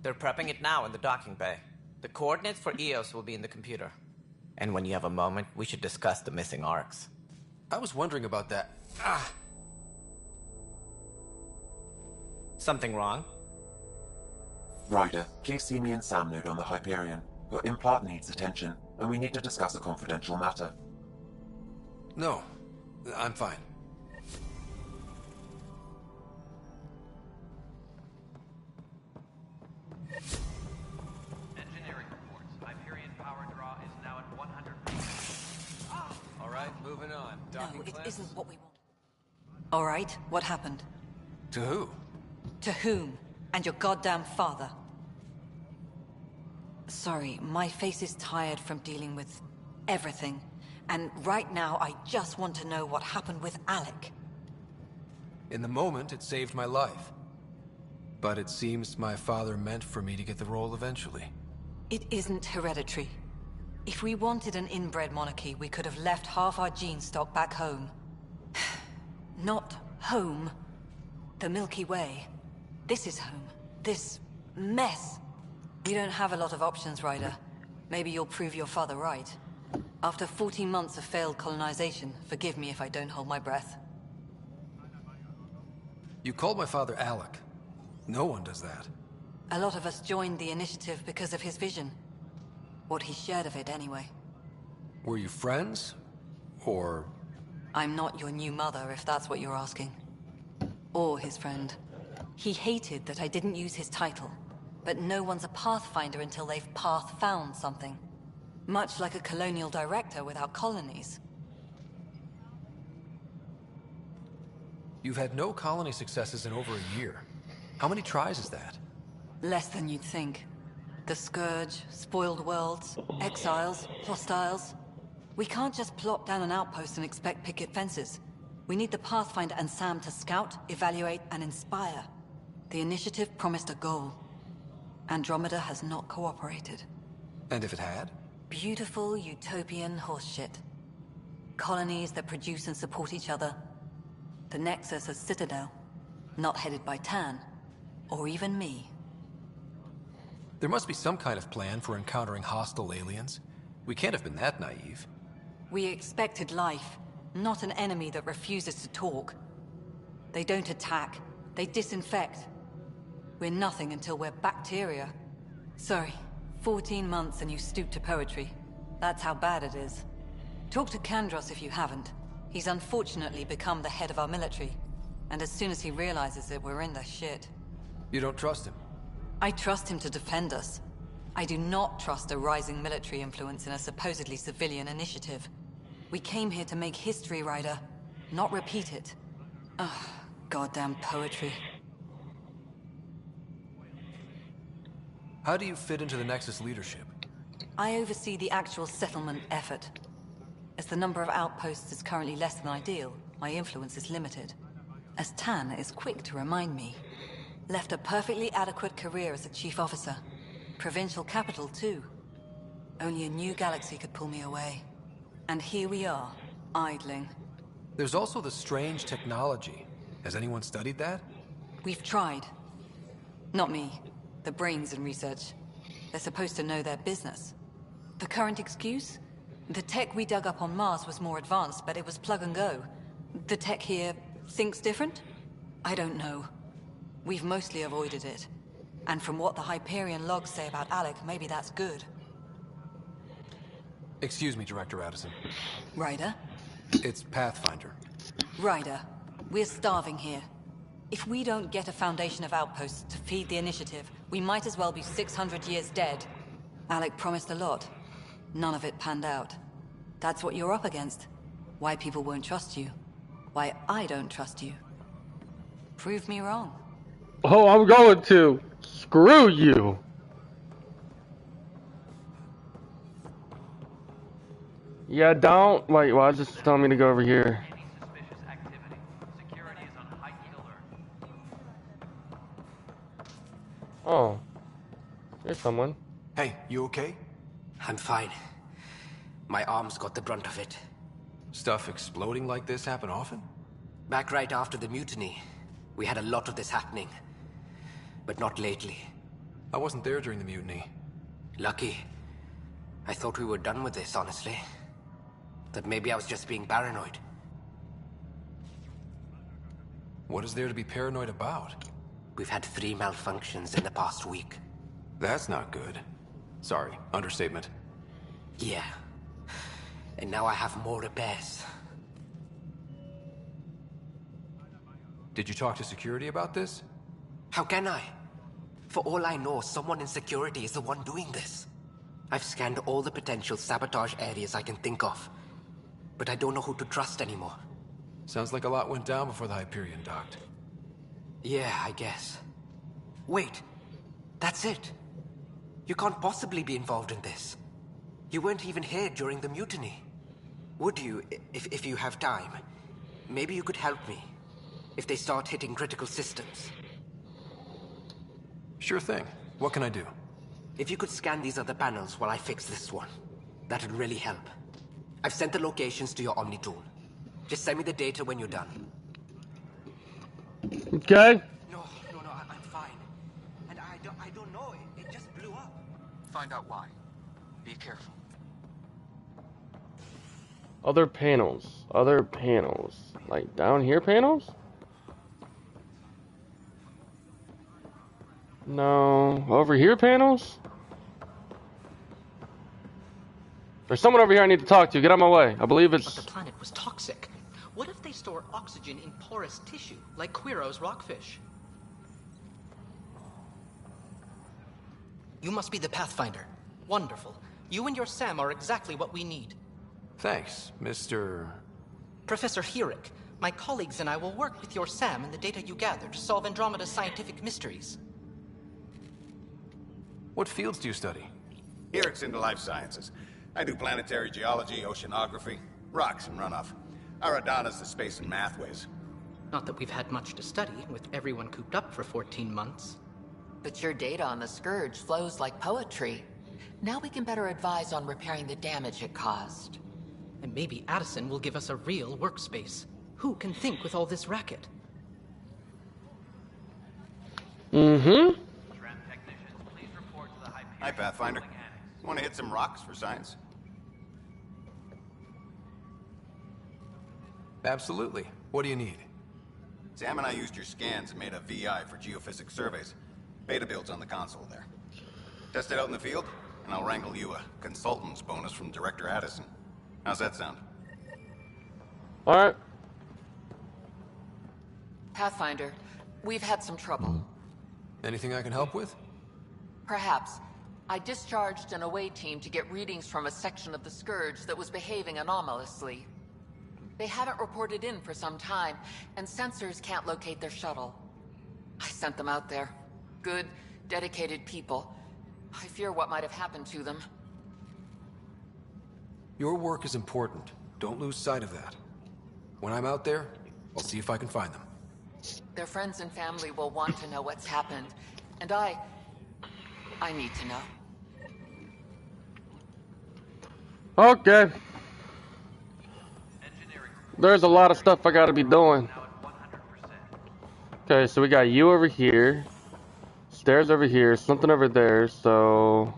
They're prepping it now in the docking bay. The coordinates for Eos will be in the computer. And when you have a moment, we should discuss the missing arcs. I was wondering about that. Something wrong? Ryder, please see me and Sam Node on the Hyperion. Your implant needs attention, and we need to discuss a confidential matter. No, I'm fine. Engineering reports. Hyperion power draw is now at 100%. All right, moving on. No, it isn't what we want. All right, what happened? To who? To whom? And your goddamn father. Sorry, my face is tired from dealing with everything. And right now, I just want to know what happened with Alec. In the moment, it saved my life. But it seems my father meant for me to get the role eventually. It isn't hereditary. If we wanted an inbred monarchy, we could have left half our gene stock back home. Not home. The Milky Way. This is home. This mess. We don't have a lot of options, Ryder. Maybe you'll prove your father right. After 14 months of failed colonization, forgive me if I don't hold my breath. You called my father Alec. No one does that. A lot of us joined the initiative because of his vision. What he shared of it, anyway. Were you friends? Or... I'm not your new mother, if that's what you're asking. Or his friend. He hated that I didn't use his title. But no one's a Pathfinder until they've path-found something. Much like a colonial director without colonies. You've had no colony successes in over a year. How many tries is that? Less than you'd think. The Scourge, spoiled worlds, exiles, hostiles. We can't just plop down an outpost and expect picket fences. We need the Pathfinder and Sam to scout, evaluate, and inspire. The initiative promised a goal. Andromeda has not cooperated. And if it had? Beautiful utopian horseshit. Colonies that produce and support each other. The Nexus as Citadel. Not headed by Tan. Or even me. There must be some kind of plan for encountering hostile aliens. We can't have been that naive. We expected life, not an enemy that refuses to talk. They don't attack. They disinfect. We're nothing until we're bacteria. Sorry, 14 months and you stoop to poetry. That's how bad it is. Talk to Kandros if you haven't. He's unfortunately become the head of our military. And as soon as he realizes it, we're in the shit. You don't trust him? I trust him to defend us. I do not trust a rising military influence in a supposedly civilian initiative. We came here to make history, Ryder, not repeat it. Ugh, goddamn poetry. How do you fit into the Nexus leadership? I oversee the actual settlement effort. As the number of outposts is currently less than ideal, my influence is limited. As Tan is quick to remind me. Left a perfectly adequate career as a chief officer. Provincial capital, too. Only a new galaxy could pull me away. And here we are, idling. There's also the strange technology. Has anyone studied that? We've tried. Not me. The brains in research. They're supposed to know their business. The current excuse? The tech we dug up on Mars was more advanced, but it was plug and go. The tech here thinks different? I don't know. We've mostly avoided it. And from what the Hyperion logs say about Alec, maybe that's good. Excuse me, Director Addison. Ryder? It's Pathfinder. Ryder. We're starving here. If we don't get a foundation of outposts to feed the initiative, we might as well be 600 years dead. Alec promised a lot. None of it panned out. That's what you're up against. Why people won't trust you. Why I don't trust you. Prove me wrong. Oh, I'm going to. Screw you. Yeah, don't. Wait, why is this telling me to go over here? Any suspicious activity. Security is on heightened alert. Oh. There's someone. Hey, you okay? I'm fine. My arms got the brunt of it. Stuff exploding like this happen often? Back right after the mutiny, we had a lot of this happening. But not lately. I wasn't there during the mutiny. Lucky. I thought we were done with this, honestly. That maybe I was just being paranoid. What is there to be paranoid about? We've had 3 malfunctions in the past week. That's not good. Sorry, understatement. Yeah. And now I have more repairs. Did you talk to security about this? How can I? For all I know, someone in security is the one doing this. I've scanned all the potential sabotage areas I can think of. But I don't know who to trust anymore. Sounds like a lot went down before the Hyperion docked. Yeah, I guess. Wait. That's it. You can't possibly be involved in this. You weren't even here during the mutiny. Would you, if you have time? Maybe you could help me. If they start hitting critical systems. Sure thing. What can I do? If you could scan these other panels while I fix this one, that'd really help. I've sent the locations to your Omni tool. Just send me the data when you're done. Okay. No, I'm fine. And I don't know, it just blew up. Find out why. Be careful. Other panels. Other panels. Like down here panels? No. Over here panels? There's someone over here I need to talk to. Get out of my way. I believe it's... But the planet was toxic. What if they store oxygen in porous tissue, like Quiro's rockfish? You must be the Pathfinder. Wonderful. You and your Sam are exactly what we need. Thanks, Mr... Professor Herrick, my colleagues and I will work with your Sam and the data you gather to solve Andromeda's scientific mysteries. What fields do you study? Herrick's into life sciences. I do planetary geology, oceanography, rocks and runoff. Aradana's the space and math whiz. Not that we've had much to study, with everyone cooped up for 14 months. But your data on the Scourge flows like poetry. Now we can better advise on repairing the damage it caused. And maybe Addison will give us a real workspace. Who can think with all this racket? Mm-hmm. Hi, Pathfinder. Want to hit some rocks for science? Absolutely. What do you need? Sam and I used your scans and made a VI for geophysics surveys. Beta builds on the console there. Test it out in the field, and I'll wrangle you a consultant's bonus from Director Addison. How's that sound? Alright. Pathfinder, we've had some trouble. Anything I can help with? Perhaps. I discharged an away team to get readings from a section of the Scourge that was behaving anomalously. They haven't reported in for some time, and sensors can't locate their shuttle. I sent them out there. Good, dedicated people. I fear what might have happened to them. Your work is important. Don't lose sight of that. When I'm out there, I'll see if I can find them. Their friends and family will want to know what's happened, and I need to know. Okay. There's a lot of stuff I gotta be doing. Okay, so we got you over here. Stairs over here, something over there, so...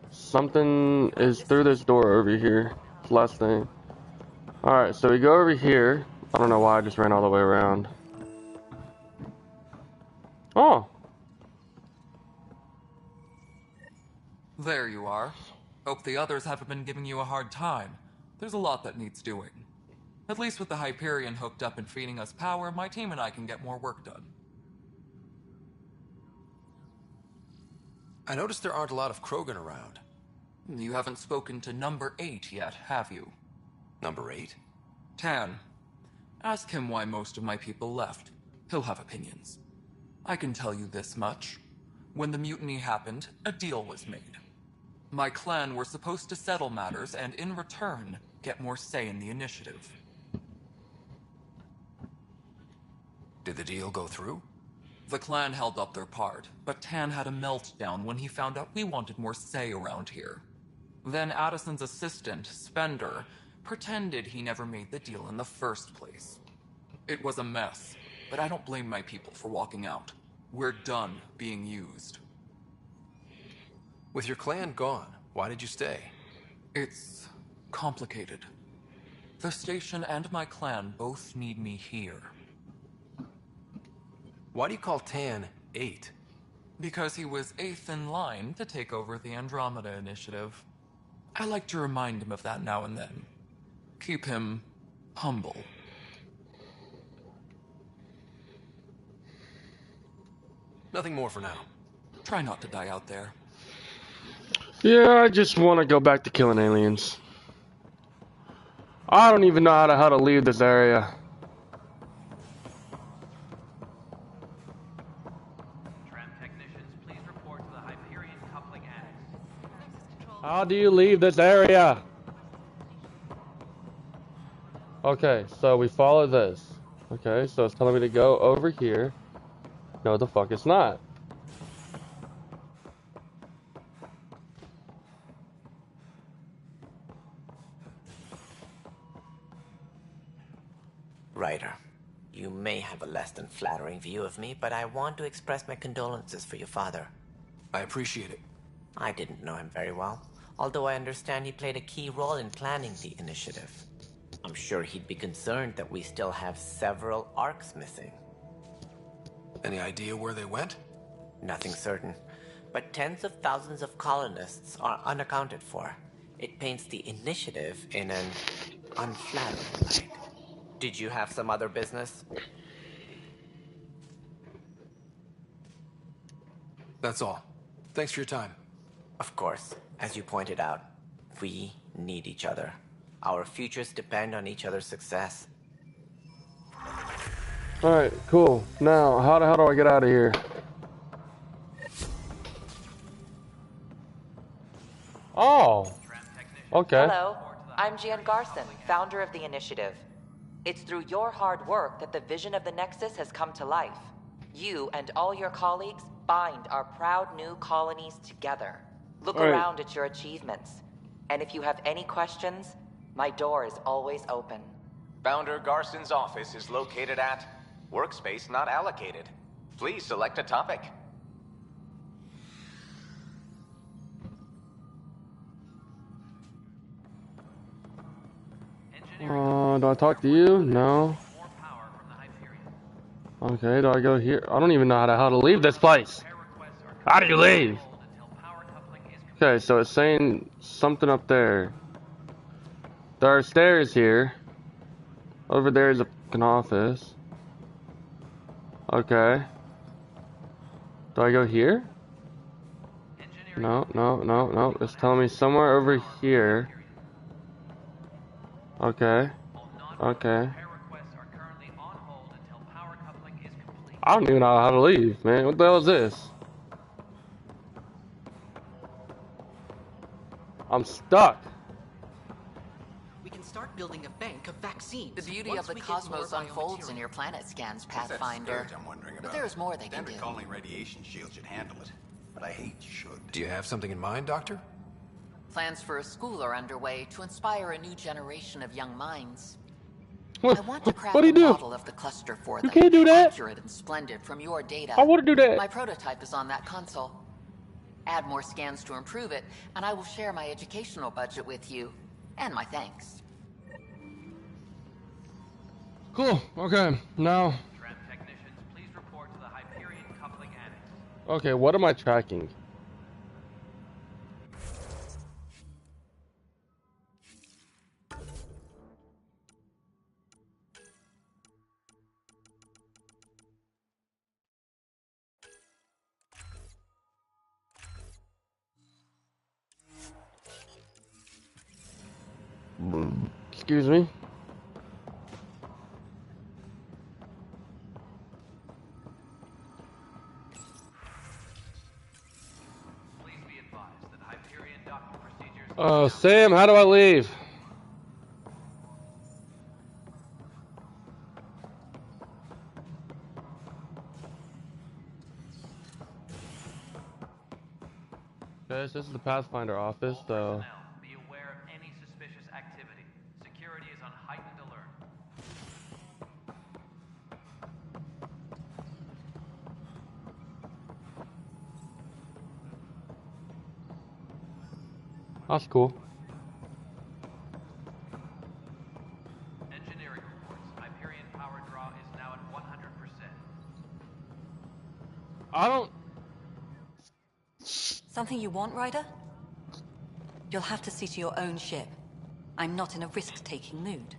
Something is through this door over here. Last thing. Alright, so we go over here. I don't know why I just ran all the way around. Oh! There you are. Hope the others haven't been giving you a hard time. There's a lot that needs doing. At least with the Hyperion hooked up and feeding us power, my team and I can get more work done. I noticed there aren't a lot of Krogan around. You haven't spoken to number 8 yet, have you? Number 8? Tan. Ask him why most of my people left. He'll have opinions. I can tell you this much. When the mutiny happened, a deal was made. My clan were supposed to settle matters and, in return, get more say in the initiative. Did the deal go through? The clan held up their part, but Tan had a meltdown when he found out we wanted more say around here. Then Addison's assistant, Spender, pretended he never made the deal in the first place. It was a mess, but I don't blame my people for walking out. We're done being used. With your clan gone, why did you stay? It's complicated. The station and my clan both need me here. Why do you call Tan 8? Because he was 8th in line to take over the Andromeda initiative. I like to remind him of that now and then. Keep him humble. Nothing more for now. Try not to die out there. Yeah, I just want to go back to killing aliens. I don't even know how to leave this area. Tram technicians, please report to the Hyperion coupling annex. How do you leave this area? Okay, so we follow this. Okay, so it's telling me to go over here. No, the fuck it's not. Ryder, you may have a less than flattering view of me, but I want to express my condolences for your father. I appreciate it. I didn't know him very well, although I understand he played a key role in planning the initiative. I'm sure he'd be concerned that we still have several arcs missing. Any idea where they went? Nothing certain, but tens of thousands of colonists are unaccounted for. It paints the initiative in an unflattering light. Did you have some other business? That's all. Thanks for your time. Of course. As you pointed out, we need each other. Our futures depend on each other's success. Alright, cool. Now, how do I get out of here? Oh! Okay. Hello, I'm Jan Garson, founder of the initiative. It's through your hard work that the vision of the Nexus has come to life. You and all your colleagues bind our proud new colonies together. Look around at your achievements. And if you have any questions, my door is always open. Founder Garson's office is located at Workspace Not Allocated. Please select a topic. Do I talk to you? No. Okay, do I go here? I don't even know how to leave this place. How do you leave? Okay, so it's saying something up there. There are stairs here. Over there is an office. Okay. Do I go here? No. It's telling me somewhere over here. Okay. Okay. I don't even know how to leave, man. What the hell is this? I'm stuck. We can start building a bank of vaccines. The beauty of the cosmos unfolds in your planet scans, Pathfinder. I'm wondering about. But there's more they can do. Standard colony radiation shield should handle it, but I hate should. Do you have something in mind, Doctor? Plans for a school are underway to inspire a new generation of young minds. What? I want to craft What do you a do? model of the cluster for them. You can't do that. Accurate and splendid from your data. I want to do that. My prototype is on that console. Add more scans to improve it, and I will share my educational budget with you. And my thanks. Cool. Okay. Now. Tram technicians, please report to the Hyperion coupling annex. Okay, what am I tracking? Excuse me. Please be advised that Hyperion docking procedures... Oh, Sam, how do I leave? Guys, this is the Pathfinder office, so... Be aware of any suspicious activity. Security is on heightened alert. That's cool. Engineering reports. Hyperion power draw is now at 100%. I don't... Something you want, Ryder? You'll have to see to your own ship. I'm not in a risk-taking mood.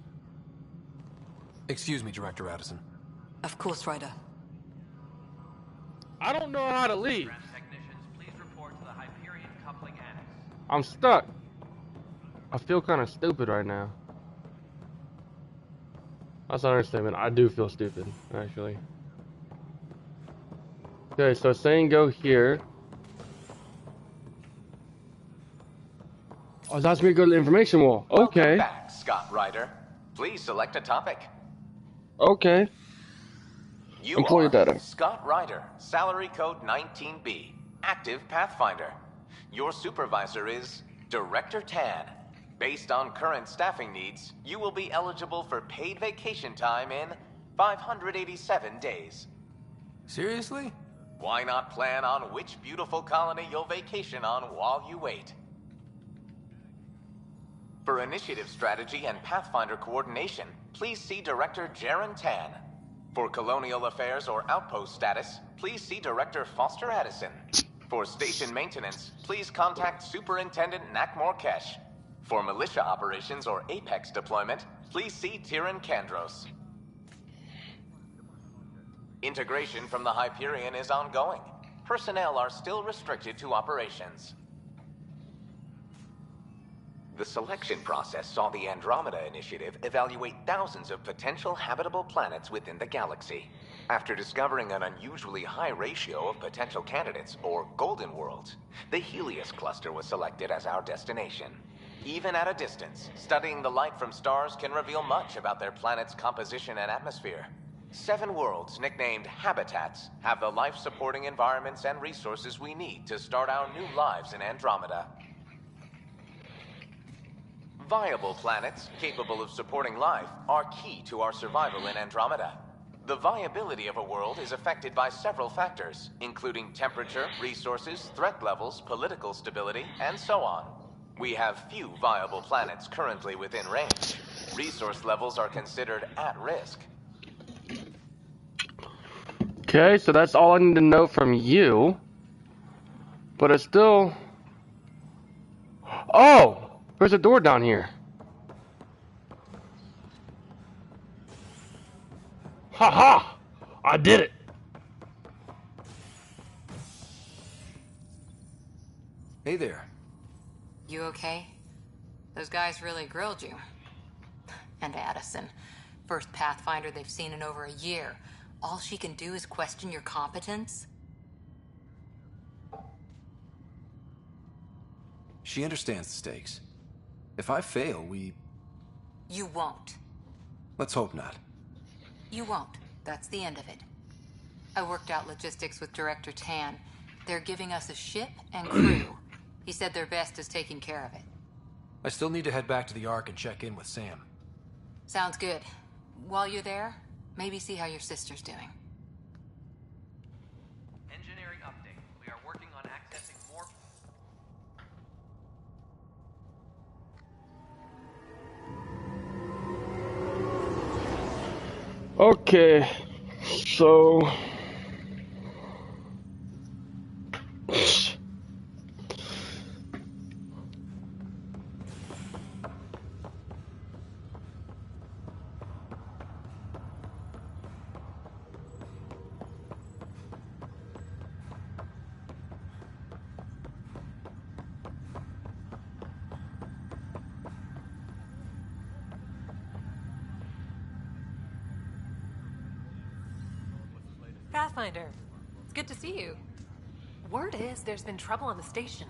Excuse me, Director Addison. Of course, Ryder. I don't know how to leave. Technicians, please report to the Hyperion coupling annex. I'm stuck. I feel kind of stupid right now. That's an understatement. I do feel stupid, actually. Okay, so it's saying go here. Oh, that's me to go to the information wall. Okay. Welcome back, Scott Ryder. Please select a topic. Okay. You Employee are data. Scott Ryder, salary code 19B, active Pathfinder. Your supervisor is Director Tan. Based on current staffing needs, you will be eligible for paid vacation time in 587 days. Seriously? Why not plan on which beautiful colony you'll vacation on while you wait? For initiative strategy and Pathfinder coordination, please see Director Jaren Tan. For colonial affairs or outpost status, please see Director Foster Addison. For station maintenance, please contact Superintendent Nakmor Kesh. For militia operations or Apex deployment, please see Tyran Kandros. Integration from the Hyperion is ongoing. Personnel are still restricted to operations. The selection process saw the Andromeda Initiative evaluate thousands of potential habitable planets within the galaxy. After discovering an unusually high ratio of potential candidates, or golden worlds, the Helios cluster was selected as our destination. Even at a distance, studying the light from stars can reveal much about their planet's composition and atmosphere. 7 worlds, nicknamed habitats, have the life-supporting environments and resources we need to start our new lives in Andromeda. Viable planets, capable of supporting life, are key to our survival in Andromeda. The viability of a world is affected by several factors, including temperature, resources, threat levels, political stability, and so on. We have few viable planets currently within range. Resource levels are considered at risk. Okay, so that's all I need to know from you. But it's still... Oh! There's a door down here. Ha ha! I did it! Hey there. You okay? Those guys really grilled you. And Addison. First Pathfinder they've seen in over a year. All she can do is question your competence? She understands the stakes. If I fail, You won't. Let's hope not. You won't. That's the end of it. I worked out logistics with Director Tan. They're giving us a ship and crew. He said their best is taking care of it. I still need to head back to the Ark and check in with Sam. Sounds good. While you're there, maybe see how your sister's doing. Engineering update. We are working on accessing more... Okay, so... Pathfinder. It's good to see you. Word is there's been trouble on the station.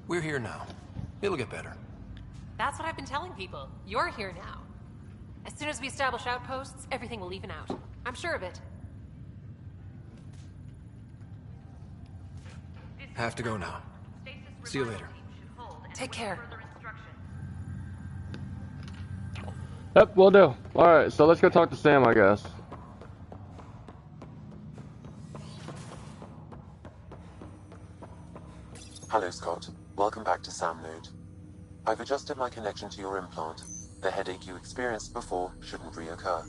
We're here now. It'll get better. That's what I've been telling people. You're here now. As soon as we establish outposts, everything will even out. I'm sure of it. Have to go now. See you later. Take care. Yep, will do. Alright, so let's go talk to Sam, I guess. Hello, Scott. Welcome back to Sam Node. I've adjusted my connection to your implant. The headache you experienced before shouldn't reoccur.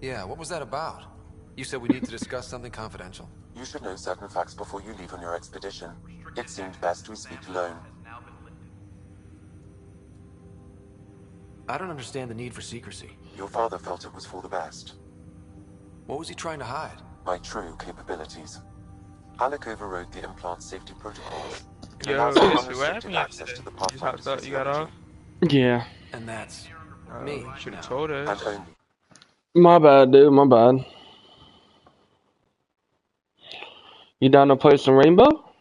Yeah, what was that about? You said we need to discuss something confidential. You should know certain facts before you leave on your expedition. It seemed best we speak alone. I don't understand the need for secrecy. Your father felt it was for the best. What was he trying to hide? My true capabilities. Alec overrode the implant safety protocols. It Yo, allows unrestricted access to the Pathfinder's you got off? Yeah. And that's me. Should have told us. And only. My bad, dude. My bad. You down to play some Rainbow?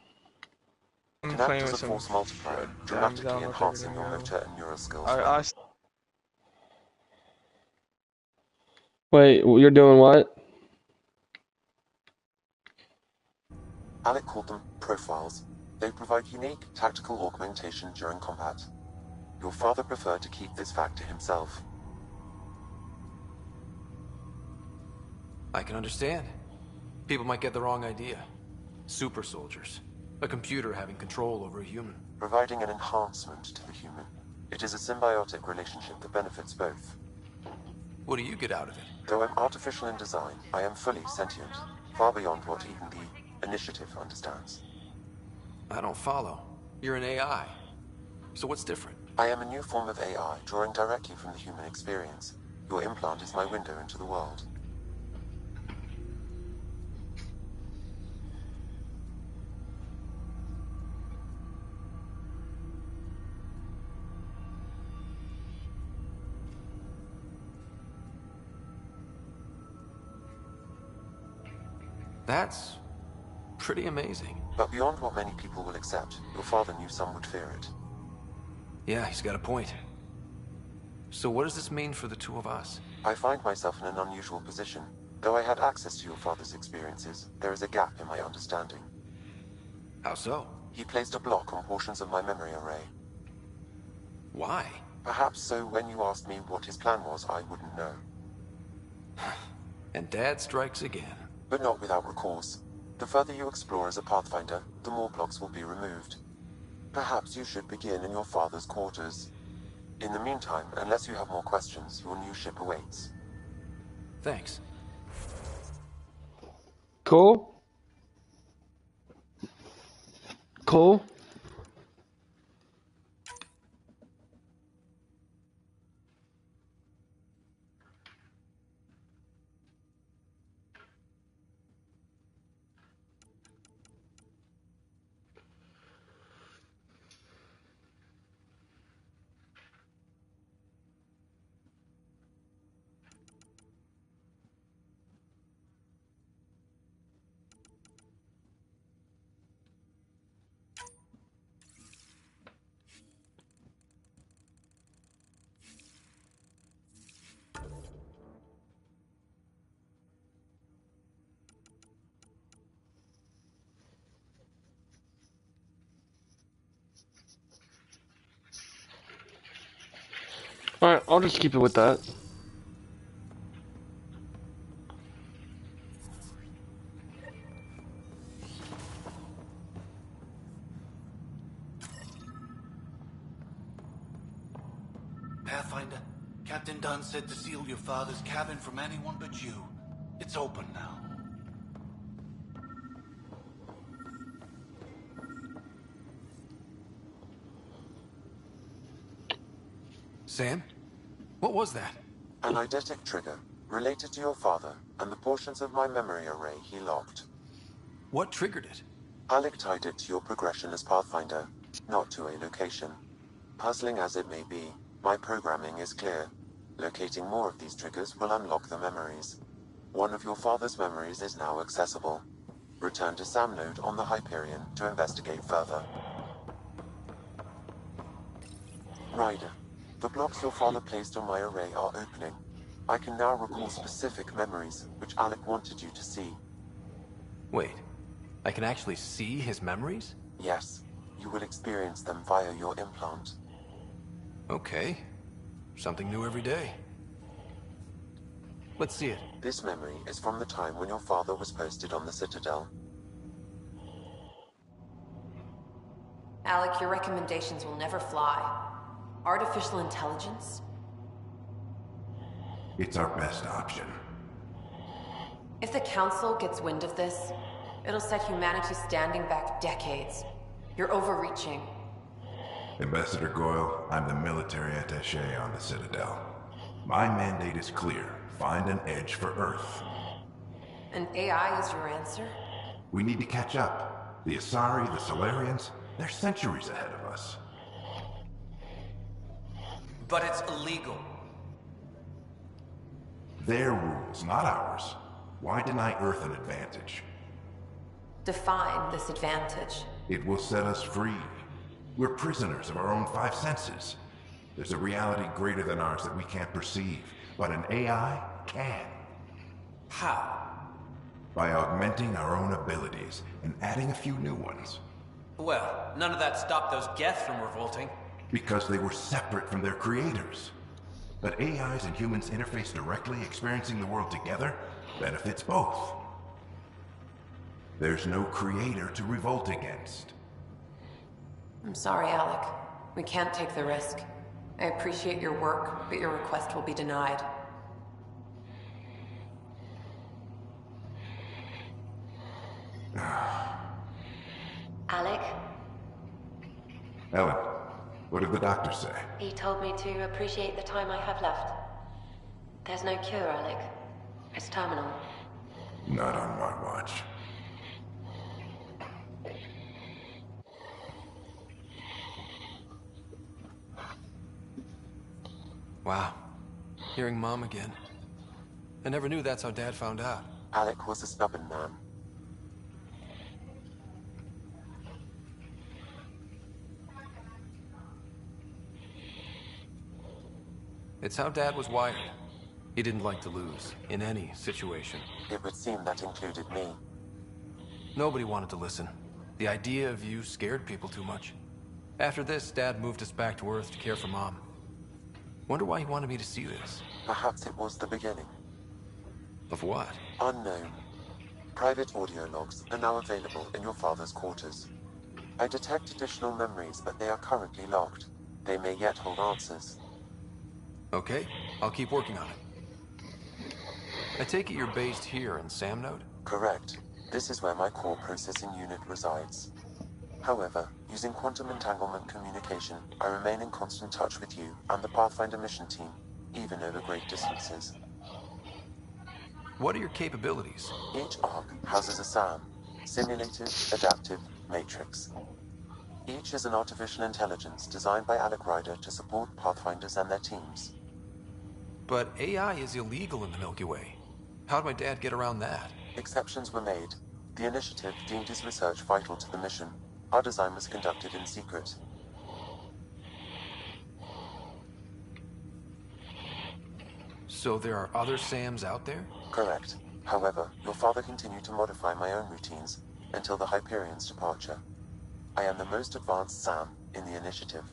I'm Can playing act with as a some force multiplier, dramatically enhancing your motor and neural skills. Wait, you're doing what? Alec called them profiles. They provide unique tactical augmentation during combat. Your father preferred to keep this fact to himself. I can understand. People might get the wrong idea. Super soldiers. A computer having control over a human. Providing an enhancement to the human. It is a symbiotic relationship that benefits both. What do you get out of it? Though I'm artificial in design, I am fully sentient, far beyond what even the Initiative understands. I don't follow. You're an AI. So what's different? I am a new form of AI, drawing directly from the human experience. Your implant is my window into the world. That's pretty amazing. But beyond what many people will accept, your father knew some would fear it. Yeah, he's got a point. So what does this mean for the two of us? I find myself in an unusual position. Though I had access to your father's experiences, there is a gap in my understanding. How so? He placed a block on portions of my memory array. Why? Perhaps so when you asked me what his plan was, I wouldn't know. And Dad strikes again. But not without recourse. The further you explore as a Pathfinder, the more blocks will be removed. Perhaps you should begin in your father's quarters. In the meantime, unless you have more questions, your new ship awaits. Thanks. Cool. Cool. Alright, I'll just keep it with that. Pathfinder, Captain Dunn said to seal your father's cabin from anyone but you. It's open now. Sam? What was that? An eidetic trigger, related to your father, and the portions of my memory array he locked. What triggered it? Alec tied it to your progression as Pathfinder, not to a location. Puzzling as it may be, my programming is clear. Locating more of these triggers will unlock the memories. One of your father's memories is now accessible. Return to Sam Node on the Hyperion to investigate further. Ryder, the blocks your father placed on my array are opening. I can now recall specific memories, which Alec wanted you to see. Wait, I can actually see his memories? Yes, you will experience them via your implant. Okay. Something new every day. Let's see it. This memory is from the time when your father was posted on the Citadel. Alec, your recommendations will never fly. Artificial intelligence? It's our best option. If the Council gets wind of this, it'll set humanity standing back decades. You're overreaching. Ambassador Goyle, I'm the military attaché on the Citadel. My mandate is clear. Find an edge for Earth. And AI is your answer? We need to catch up. The Asari, the Solarians, they're centuries ahead of us. But it's illegal. Their rules, not ours. Why deny Earth an advantage? Define this advantage. It will set us free. We're prisoners of our own five senses. There's a reality greater than ours that we can't perceive, but an AI can. How? By augmenting our own abilities and adding a few new ones. Well, none of that stopped those Geth from revolting. Because they were separate from their creators. But AIs and humans interface directly, experiencing the world together, benefits both. There's no creator to revolt against. I'm sorry, Alec. We can't take the risk. I appreciate your work, but your request will be denied. Alec? Ellen, what did the doctor say? He told me to appreciate the time I have left. There's no cure, Alec. It's terminal. Not on my watch. Wow. Hearing Mom again. I never knew that's how Dad found out. Alec was a stubborn man. It's how Dad was wired. He didn't like to lose, in any situation. It would seem that included me. Nobody wanted to listen. The idea of you scared people too much. After this, Dad moved us back to Earth to care for Mom. Wonder why he wanted me to see this. Perhaps it was the beginning. Of what? Unknown. Private audio logs are now available in your father's quarters. I detect additional memories, but they are currently locked. They may yet hold answers. Okay, I'll keep working on it. I take it you're based here in Sam Node? Correct. This is where my core processing unit resides. However, using quantum entanglement communication, I remain in constant touch with you and the Pathfinder mission team, even over great distances. What are your capabilities? Each arc houses a SAM, Simulated Adaptive Matrix. Each is an artificial intelligence designed by Alec Ryder to support Pathfinders and their teams. But AI is illegal in the Milky Way. How'd my dad get around that? Exceptions were made. The initiative deemed his research vital to the mission. Our design was conducted in secret. So there are other SAMs out there? Correct. However, your father continued to modify my own routines until the Hyperion's departure. I am the most advanced SAM in the initiative.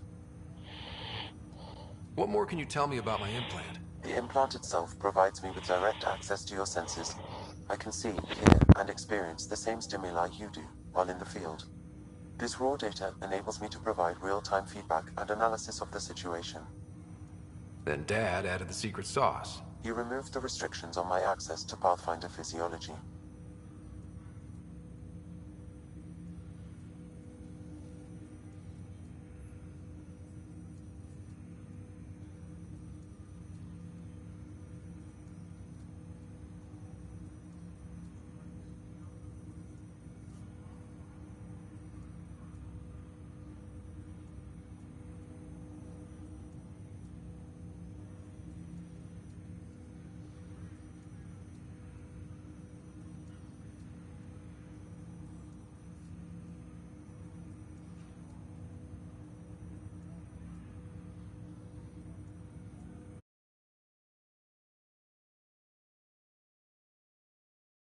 What more can you tell me about my implant? The implant itself provides me with direct access to your senses. I can see, hear, and experience the same stimuli you do while in the field. This raw data enables me to provide real-time feedback and analysis of the situation. Then Dad added the secret sauce. He removed the restrictions on my access to Pathfinder physiology.